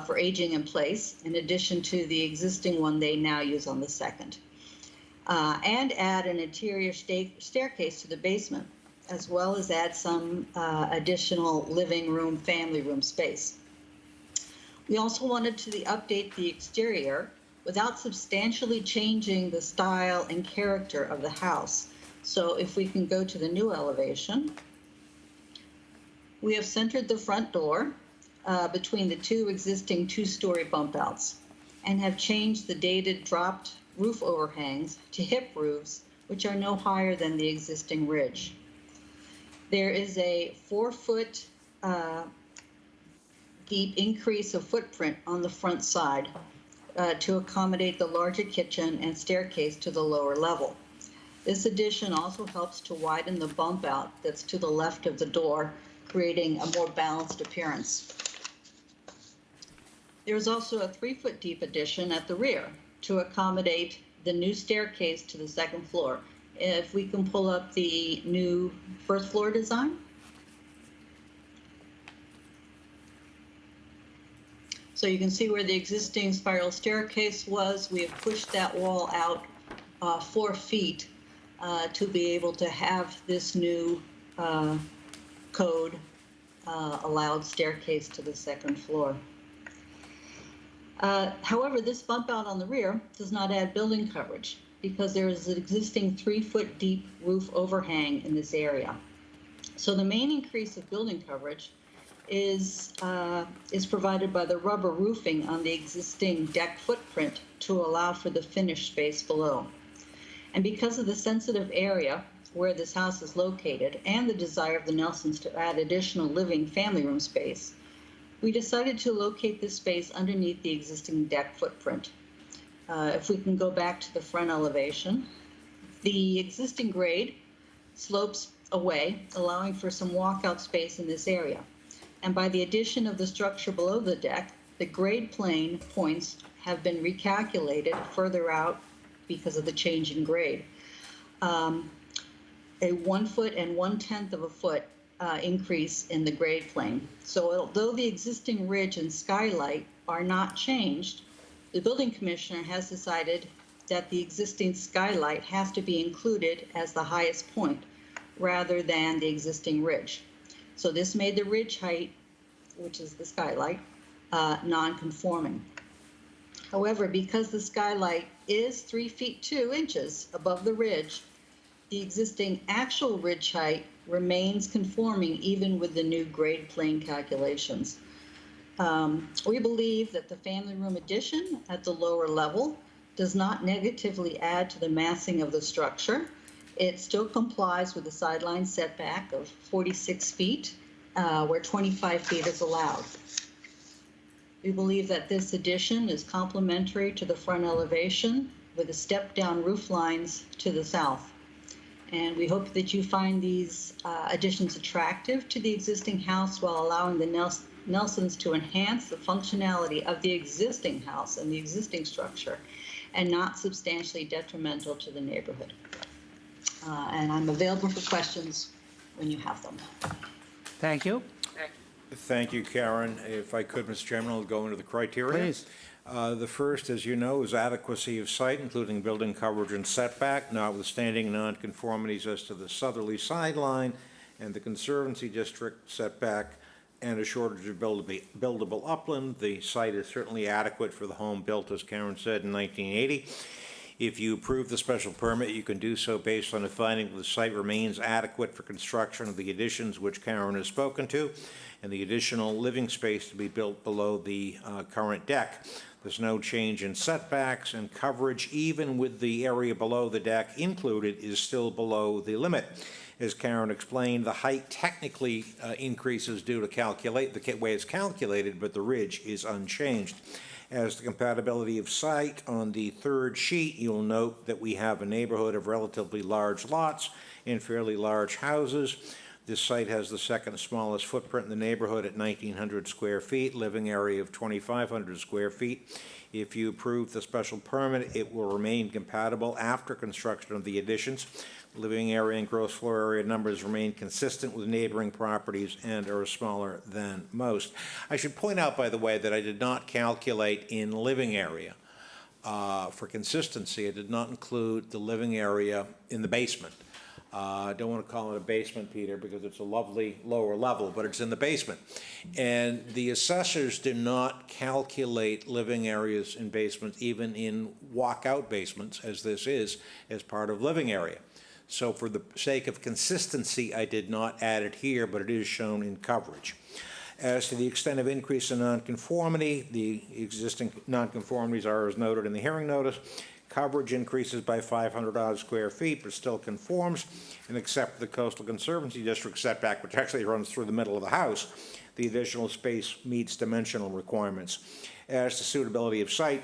for aging in place, in addition to the existing one they now use on the second, and add an interior staircase to the basement, as well as add some additional living room, family room space. We also wanted to update the exterior without substantially changing the style and character of the house. So if we can go to the new elevation, we have centered the front door between the 2 existing 2-story bump outs and have changed the dated dropped roof overhangs to hip roofs, which are no higher than the existing ridge. There is a 4-foot deep increase of footprint on the front side to accommodate the larger kitchen and staircase to the lower level. This addition also helps to widen the bump out that's to the left of the door, creating a more balanced appearance. There's also a 3-foot deep addition at the rear to accommodate the new staircase to the second floor. If we can pull up the new first floor design. So you can see where the existing spiral staircase was. We have pushed that wall out 4 feet to be able to have this new code allowed staircase to the second floor. However, this bump out on the rear does not add building coverage because there is an existing 3-foot deep roof overhang in this area. So the main increase of building coverage is provided by the rubber roofing on the existing deck footprint to allow for the finished space below. And because of the sensitive area where this house is located and the desire of the Nelsons to add additional living family room space, we decided to locate this space underneath the existing deck footprint. If we can go back to the front elevation, the existing grade slopes away, allowing for some walkout space in this area. And by the addition of the structure below the deck, the grade plane points have been recalculated further out because of the change in grade. A 1 foot and 1/10 of a foot increase in the grade plane. So although the existing ridge and skylight are not changed, the building commissioner has decided that the existing skylight has to be included as the highest point rather than the existing ridge. So this made the ridge height, which is the skylight, non-conforming. However, because the skylight is 3 feet 2 inches above the ridge, the existing actual ridge height remains conforming even with the new grade plane calculations. We believe that the family room addition at the lower level does not negatively add to the massing of the structure. It still complies with the sideline setback of 46 feet, where 25 feet is allowed. We believe that this addition is complementary to the front elevation with the step-down roof lines to the south. And we hope that you find these additions attractive to the existing house while allowing the Nelsons to enhance the functionality of the existing house and the existing structure and not substantially detrimental to the neighborhood. And I'm available for questions when you have them. Thank you. Thank you, Karen. If I could, Mr. Chairman, I'll go into the criteria. Please. The first, as you know, is adequacy of site, including building coverage and setback, notwithstanding nonconformities as to the southerly sideline and the Conservancy District setback and a shortage of buildable upland. The site is certainly adequate for the home built, as Karen said, in 1980. If you approve the special permit, you can do so based on the finding that the site remains adequate for construction of the additions which Karen has spoken to, and the additional living space to be built below the current deck. There's no change in setbacks, and coverage, even with the area below the deck included, is still below the limit. As Karen explained, the height technically increases due to the way it's calculated, but the ridge is unchanged. As to compatibility of site, on the third sheet, you'll note that we have a neighborhood of relatively large lots and fairly large houses. This site has the second smallest footprint in the neighborhood at 1,900 square feet, living area of 2,500 square feet. If you approve the special permit, it will remain compatible after construction of the additions. Living area and gross floor area numbers remain consistent with neighboring properties and are smaller than most. I should point out, by the way, that I did not calculate in living area. For consistency, I did not include the living area in the basement. I don't want to call it a basement, Peter, because it's a lovely lower level, but it's in the basement. And the assessors do not calculate living areas in basements, even in walkout basements, as this is, as part of living area. So for the sake of consistency, I did not add it here, but it is shown in coverage. As to the extent of increase in nonconformity, the existing nonconformities are as noted in the hearing notice. Coverage increases by 500 odd square feet, but still conforms, and except the Coastal Conservancy District setback, which actually runs through the middle of the house, the additional space meets dimensional requirements. As to suitability of site,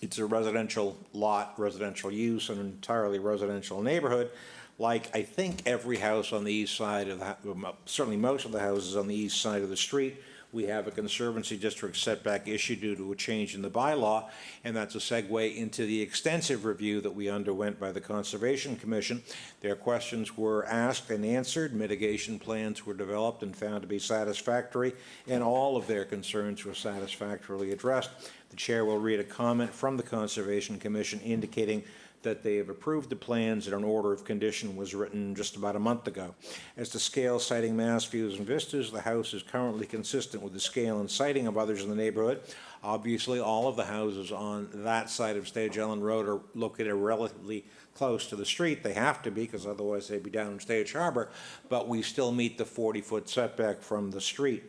it's a residential lot, residential use, an entirely residential neighborhood. Like I think every house on the east side of the, certainly most of the houses on the east side of the street, we have a Conservancy District setback issue due to a change in the bylaw, and that's a segue into the extensive review that we underwent by the Conservation Commission. Their questions were asked and answered, mitigation plans were developed and found to be satisfactory, and all of their concerns were satisfactorily addressed. The chair will read a comment from the Conservation Commission indicating that they have approved the plans and an order of condition was written just about a month ago. As to scale, sighting, mass, views, and vistas, the house is currently consistent with the scale and sighting of others in the neighborhood. Obviously, all of the houses on that side of Stage Island Road are located relatively close to the street. They have to be, because otherwise they'd be down in Stage Harbor, but we still meet the 40-foot setback from the street.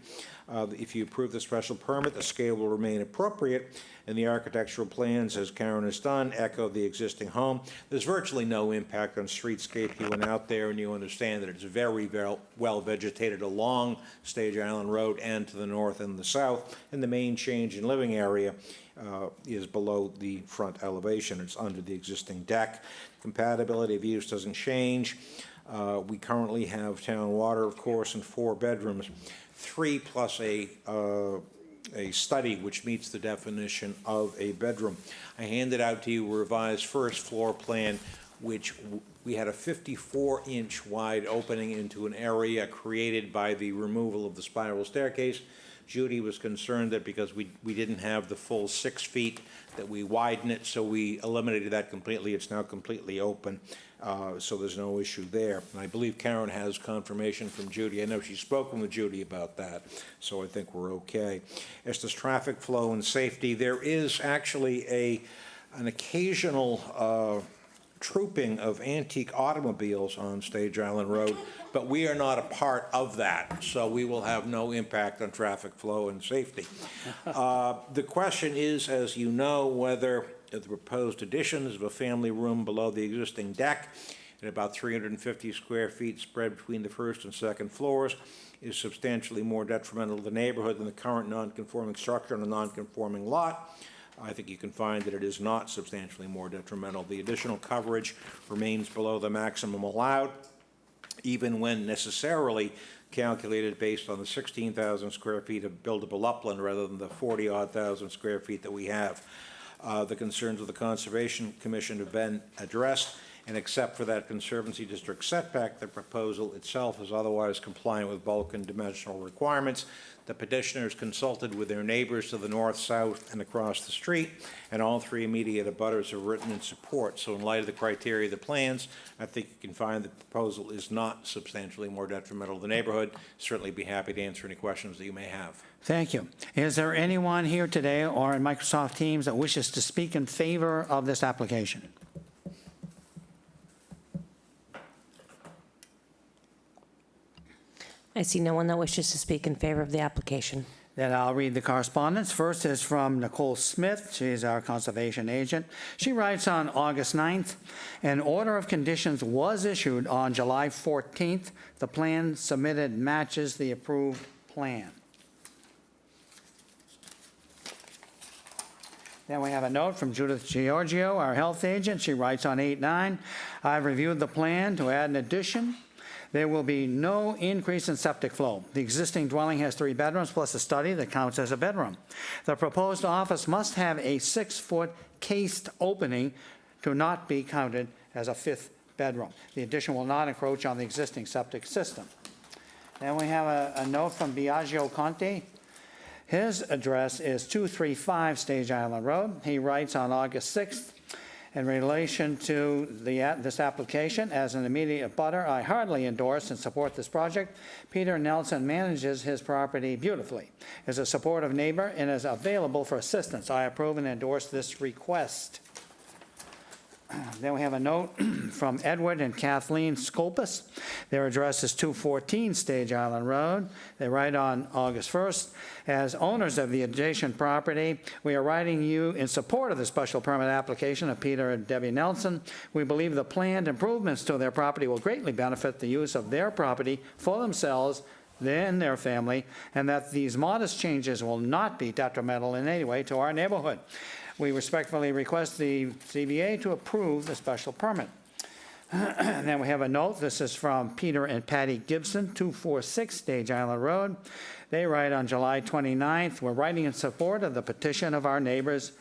If you approve the special permit, the scale will remain appropriate, and the architectural plans, as Karen has done, echo the existing home. There's virtually no impact on streetscape. You went out there and you understand that it's very, very well vegetated along Stage Island Road and to the north and the south, and the main change in living area is below the front elevation. It's under the existing deck. Compatibility of use doesn't change. We currently have town water, of course, and 4 bedrooms. 3 plus a study which meets the definition of a bedroom. I handed out to you a revised first floor plan, which we had a 54-inch wide opening into an area created by the removal of the spiral staircase. Judy was concerned that because we didn't have the full 6 feet, that we widen it, so we eliminated that completely. It's now completely open, so there's no issue there. And I believe Karen has confirmation from Judy. I know she's spoken with Judy about that, so I think we're okay. As to traffic flow and safety, there is actually an occasional trooping of antique automobiles on Stage Island Road, but we are not a part of that, so we will have no impact on traffic flow and safety. The question is, as you know, whether the proposed additions of a family room below the existing deck at about 350 square feet spread between the first and second floors is substantially more detrimental to the neighborhood than the current non-conforming structure on a non-conforming lot. I think you can find that it is not substantially more detrimental. The additional coverage remains below the maximum allowed, even when necessarily calculated based on the 16,000 square feet of buildable upland rather than the 40-odd thousand square feet that we have. The concerns of the Conservation Commission have been addressed, and except for that Conservancy District setback, the proposal itself is otherwise compliant with bulk and dimensional requirements. The petitioners consulted with their neighbors to the north, south, and across the street, and all three immediate abutters have written in support. So in light of the criteria of the plans, I think you can find the proposal is not substantially more detrimental to the neighborhood. Certainly be happy to answer any questions that you may have. Thank you. Is there anyone here today or in Microsoft Teams that wishes to speak in favor of this application? I see no one that wishes to speak in favor of the application. Then I'll read the correspondence. First is from Nicole Smith. She's our conservation agent. She writes on August 9th, an order of conditions was issued on July 14th. The plan submitted matches the approved plan. Then we have a note from Judith Giorgio, our health agent. She writes on 8/9, I've reviewed the plan to add an addition. There will be no increase in septic flow. The existing dwelling has 3 bedrooms plus a study that counts as a bedroom. The proposed office must have a 6-foot cased opening to not be counted as a 5th bedroom. The addition will not encroach on the existing septic system. Then we have a note from Biagio Conti. His address is 235 Stage Island Road. He writes on August 6th, in relation to this application, as an immediate abutter, I heartily endorse and support this project. Peter Nelson manages his property beautifully, is a supportive neighbor, and is available for assistance. I approve and endorse this request. Then we have a note from Edward and Kathleen Skolpus. Their address is 214 Stage Island Road. They write on August 1st, as owners of the adjacent property, we are writing you in support of the special permit application of Peter and Debbie Nelson. We believe the planned improvements to their property will greatly benefit the use of their property for themselves and their family, and that these modest changes will not be detrimental in any way to our neighborhood. We respectfully request the ZBA to approve the special permit. And then we have a note. This is from Peter and Patty Gibson, 246 Stage Island Road. They write on July 29th, we're writing in support of the petition of our neighbors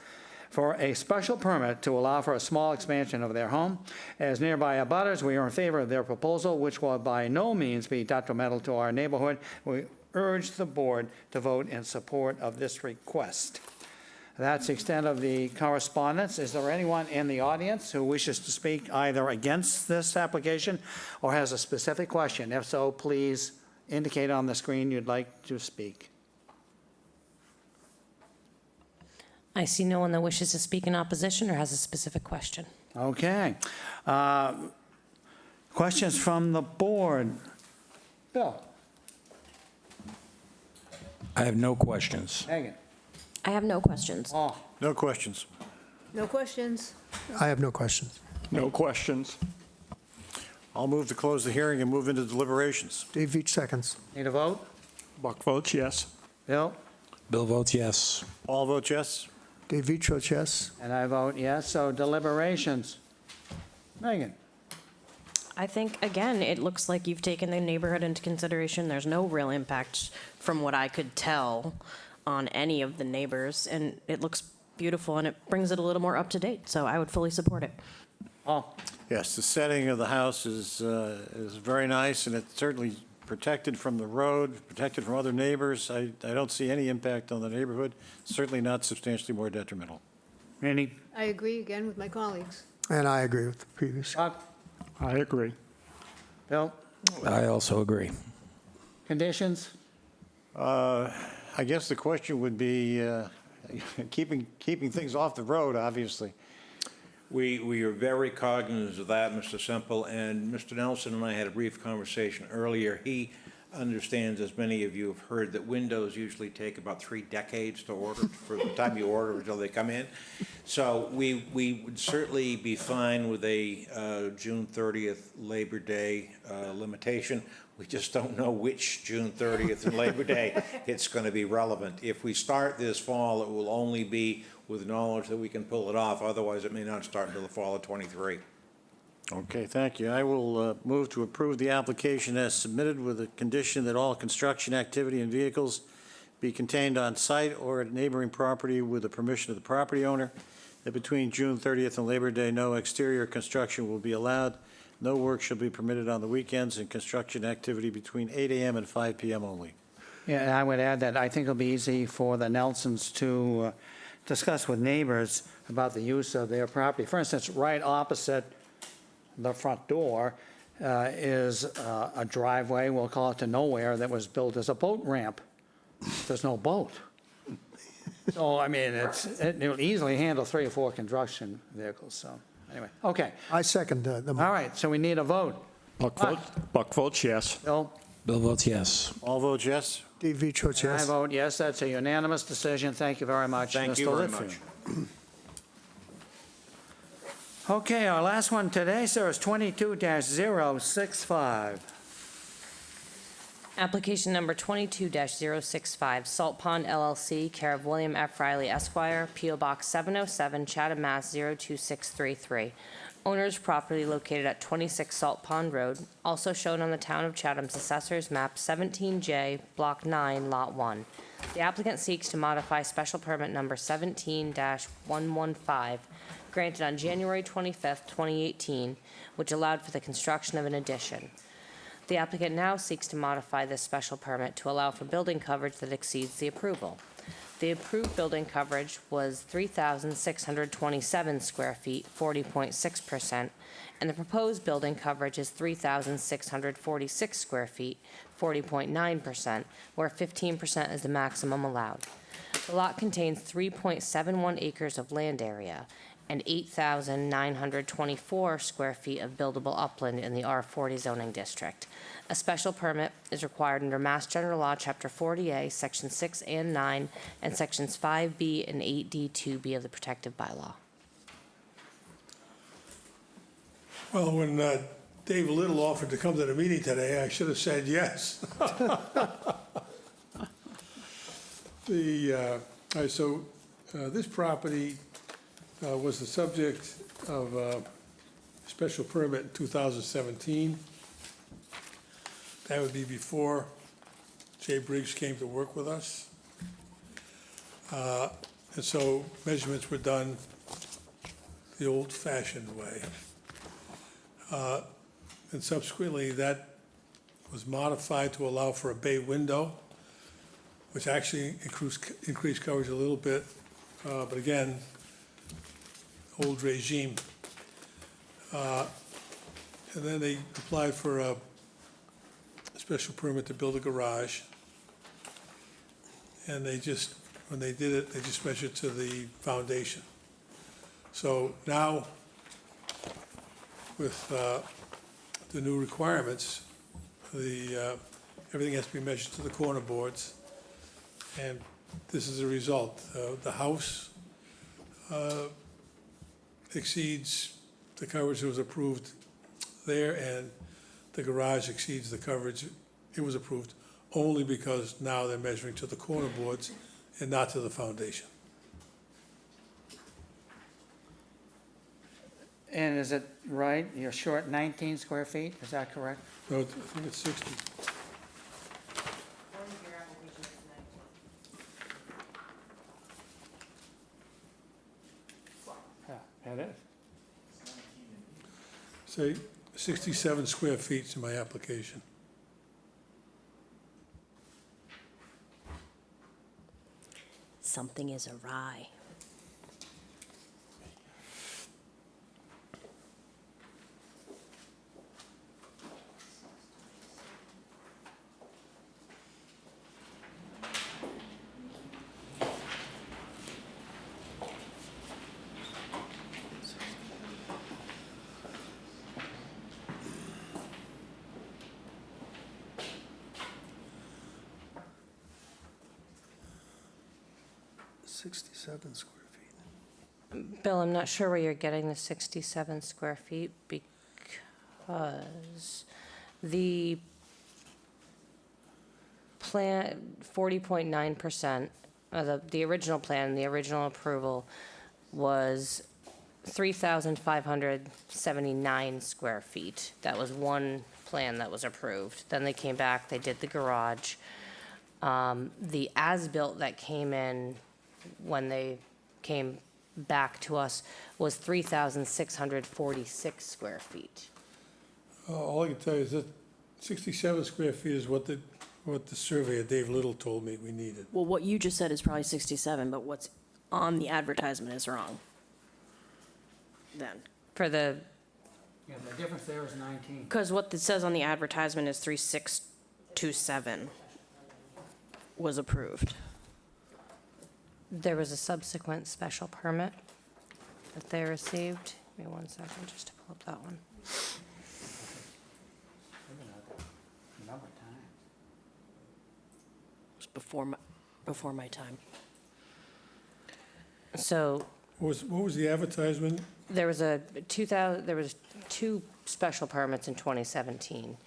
for a special permit to allow for a small expansion of their home. As nearby abutters, we are in favor of their proposal, which will by no means be detrimental to our neighborhood. We urge the board to vote in support of this request. That's the extent of the correspondence. Is there anyone in the audience who wishes to speak either against this application or has a specific question? If so, please indicate on the screen you'd like to speak. I see no one that wishes to speak in opposition or has a specific question. Okay. Questions from the board? Bill? I have no questions. Megan? I have no questions. Paul? No questions. No questions? I have no questions. No questions. I'll move to close the hearing and move into deliberations. Dave Veach seconds. Need a vote? Buck votes yes. Bill? Bill votes yes. All vote yes? Dave Veach votes yes. And I vote yes, so deliberations. Megan? I think, again, it looks like you've taken the neighborhood into consideration. There's no real impact, from what I could tell, on any of the neighbors, and it looks beautiful, and it brings it a little more up to date, so I would fully support it. Paul? Yes, the setting of the house is very nice, and it's certainly protected from the road, protected from other neighbors. I don't see any impact on the neighborhood, certainly not substantially more detrimental. Randy? I agree again with my colleagues. And I agree with the previous. Buck? I agree. Bill? I also agree. Conditions? I guess the question would be keeping things off the road, obviously. We are very cognizant of that, Mr. Semple, and Mr. Nelson and I had a brief conversation earlier. He understands, as many of you have heard, that windows usually take about 3 decades to order, from the time you order until they come in. So we would certainly be fine with a June 30th Labor Day limitation. We just don't know which June 30th and Labor Day it's going to be relevant. If we start this fall, it will only be with knowledge that we can pull it off. Otherwise, it may not start until the fall of '23. Okay, thank you. I will move to approve the application as submitted with the condition that all construction activity and vehicles be contained on site or at neighboring property with the permission of the property owner, that between June 30th and Labor Day, no exterior construction will be allowed. No work shall be permitted on the weekends, and construction activity between 8 a.m. and 5 p.m. only. Yeah, and I would add that I think it'll be easy for the Nelsons to discuss with neighbors about the use of their property. For instance, right opposite the front door is a driveway, we'll call it to nowhere, that was built as a boat ramp. There's no boat. So, I mean, it'll easily handle 3 or 4 construction vehicles, so, anyway, okay. I second the All right, so we need a vote. Buck votes yes. Bill? Bill votes yes. All votes yes? Dave votes I yes. vote yes, that's a unanimous decision. Thank you very much, Thank you Mr. very Litchfield. much. Okay, our last one today, sir, is 22-065. Application number 22-065, Salt Pond LLC, care of William F. Riley Esquire, P.O. Box 707, Chatham, Mass. 02633. Owner's property located at 26 Salt Pond Road, also shown on the Town of Chatham's Assessor's Map 17J, Block 9, Lot 1. The applicant seeks to modify special permit number 17-115, granted on January 25th, 2018, which allowed for the construction of an addition. The applicant now seeks to modify this special permit to allow for building coverage that exceeds the approval. The approved building coverage was 3,627 square feet, 40.6%, and the proposed building coverage is 3,646 square feet, 40.9%, where 15% is the maximum allowed. The lot contains 3.71 acres of land area and 8,924 square feet of buildable upland in the R40 zoning district. A special permit is required under Mass General Law, Chapter 40A, Sections 6 and 9, and Sections 5B and 8D2B of the protective bylaw. Well, when Dave Little offered to come to the meeting today, I should have said yes. This property was the subject of a special permit in 2017. That would be before Jay Briggs came to work with us. And so measurements were done the old-fashioned way. And subsequently, that was modified to allow for a bay window, which actually increased coverage a little bit. But again, old regime. And then they applied for a special permit to build a garage. And they just, when they did it, they just measured to the foundation. So now, with the new requirements, everything has to be measured to the corner boards. And this is the result. The house exceeds the coverage that was approved there, and the garage exceeds the coverage it was approved, only because now they're measuring to the corner boards and not to the foundation. And is it right, you're short 19 square feet, is that correct? No, I think it's 60. Yeah, it is. Say 67 square feet in my application. Something is awry. Square feet. Bill, I'm not sure where you're getting the 67 square feet because the plan, 40.9%, the original plan, the original approval was 3,579 square feet. That was one plan that was approved. Then they came back, they did the garage. The as-built that came in when they came back to us was 3,646 square feet. All I can tell you is that 67 square feet is what the surveyor, Dave Little, told me we needed. Well, what you just said is probably 67, but what's on the advertisement is wrong. Then, For the, Yeah, the difference there is 19. because what it says on the advertisement is 3627 was approved. there was a subsequent special permit that they received. Give me 1 second just to pull up that one. Number of times. It was before my time. So What was the advertisement? there was two special permits in 2017.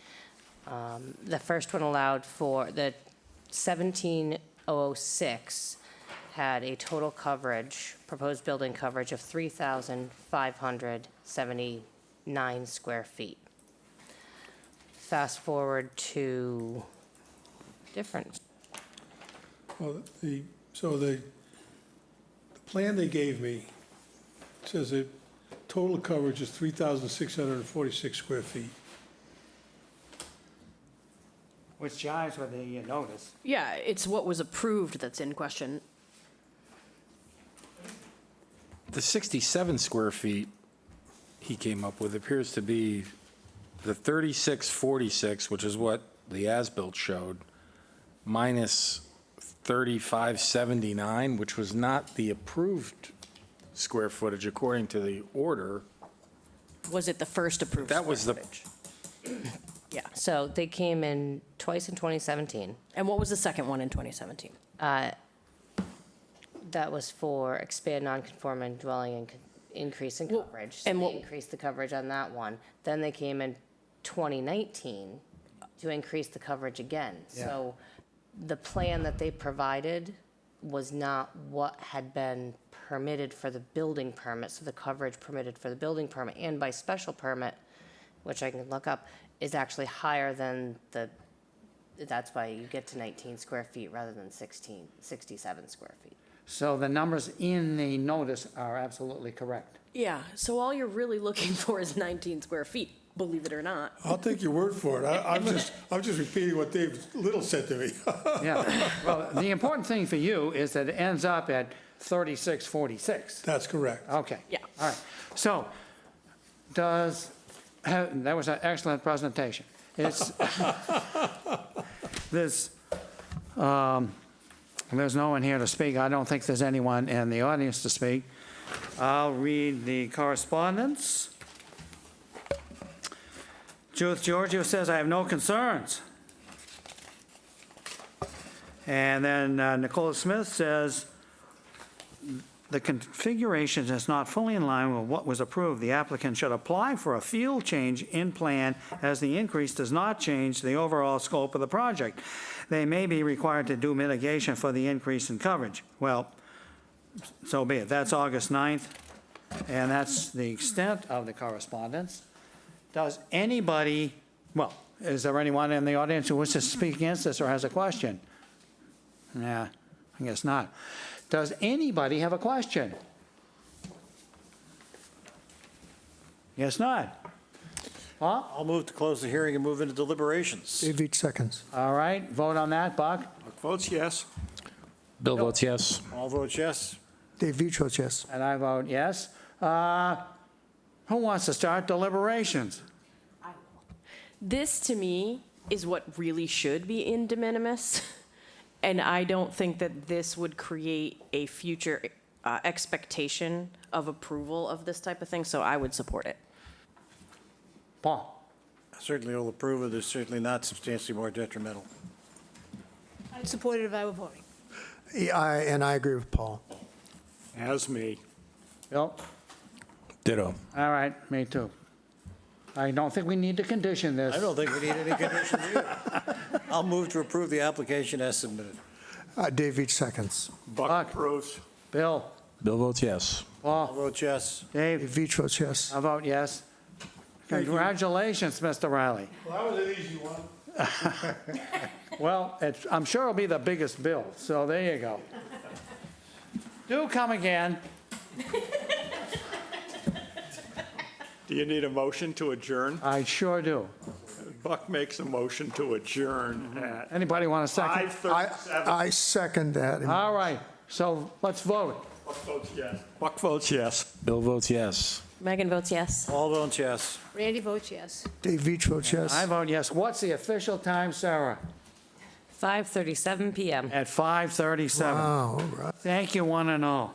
The first one allowed for, the 17006 had a total coverage, proposed building coverage of 3,579 square feet. Fast forward to different, Well, the plan they gave me says that total coverage is 3,646 square feet. Which jives with the notice. Yeah, it's what was approved that's in question. The 67 square feet he came up with appears to be the 3646, which is what the as-built showed, minus 3579, which was not the approved square footage according to the order. Was it the first approved That was square the- footage? Yeah. so they came in twice in 2017. And what was the second one in 2017? That was for expand non-conforming dwelling and increase in Well, coverage. So and they what- increased the coverage on that one. Then they came in 2019 to increase the coverage again. So the plan that they provided was not what had been permitted for the building permit. So the coverage permitted for the building permit and by special permit, which I can look up, is actually higher than that's why you get to 19 square feet rather than 67 square feet. So the numbers in the notice are absolutely correct. Yeah, so all you're really looking for is 19 square feet, believe it or not. I'll take your word for it. I'm just repeating what Dave Little said to me. Yeah. Well, the important thing for you is that it ends up at 3646. That's correct. Okay. Yeah. All right. So that was an excellent presentation. It's, there's no one here to speak. I don't think there's anyone in the audience to speak. I'll read the correspondence. Judith Giorgio says, I have no concerns. And then Nicola Smith says, the configuration is not fully in line with what was approved. The applicant should apply for a field change in plan as the increase does not change the overall scope of the project. They may be required to do mitigation for the increase in coverage. Well, so be it. That's August 9th, and that's the extent of the correspondence. Does anybody, well, is there anyone in the audience who wishes to speak against this or has a question? Nah, I guess not. Does anybody have a question? Guess not. Paul? I'll move to close the hearing and move into deliberations. Dave Veach seconds. All right, vote on that, Buck? Buck votes yes. Bill votes yes. All votes yes. Dave Veach votes yes. And I vote yes. Who wants to start deliberations? This, to me, is what really should be in de minimis, and I don't think that this would create a future expectation of approval of this type of thing, so I would support it. Paul? I certainly will approve of this, certainly not substantially more detrimental. I'd support it if I were voting. And I agree with Paul. As me. Bill? Ditto. All right, me too. I don't think we need to condition this. I don't think we need any conditions either. I'll move to approve the application as submitted. Dave Veach seconds. Buck approves. Bill? Bill votes yes. All Paul? votes yes. Dave Dave? Veach votes yes. I vote yes. Thank you. Congratulations, Mr. Riley. Well, that was an easy one. Well, I'm sure it'll be the biggest bill, so there you go. Do come again. Do you need a motion to adjourn? I sure do. Buck makes a motion to adjourn at Anybody want a second? 5:37. I second that. All right, so let's vote. Buck votes yes. Buck votes yes. Bill votes yes. Megan votes yes. All votes yes. Randy votes yes. Dave Veach votes yes. I vote yes. What's the official time, Sarah? 5:37 PM. At 5:37. Wow, all right. Thank you, one and all.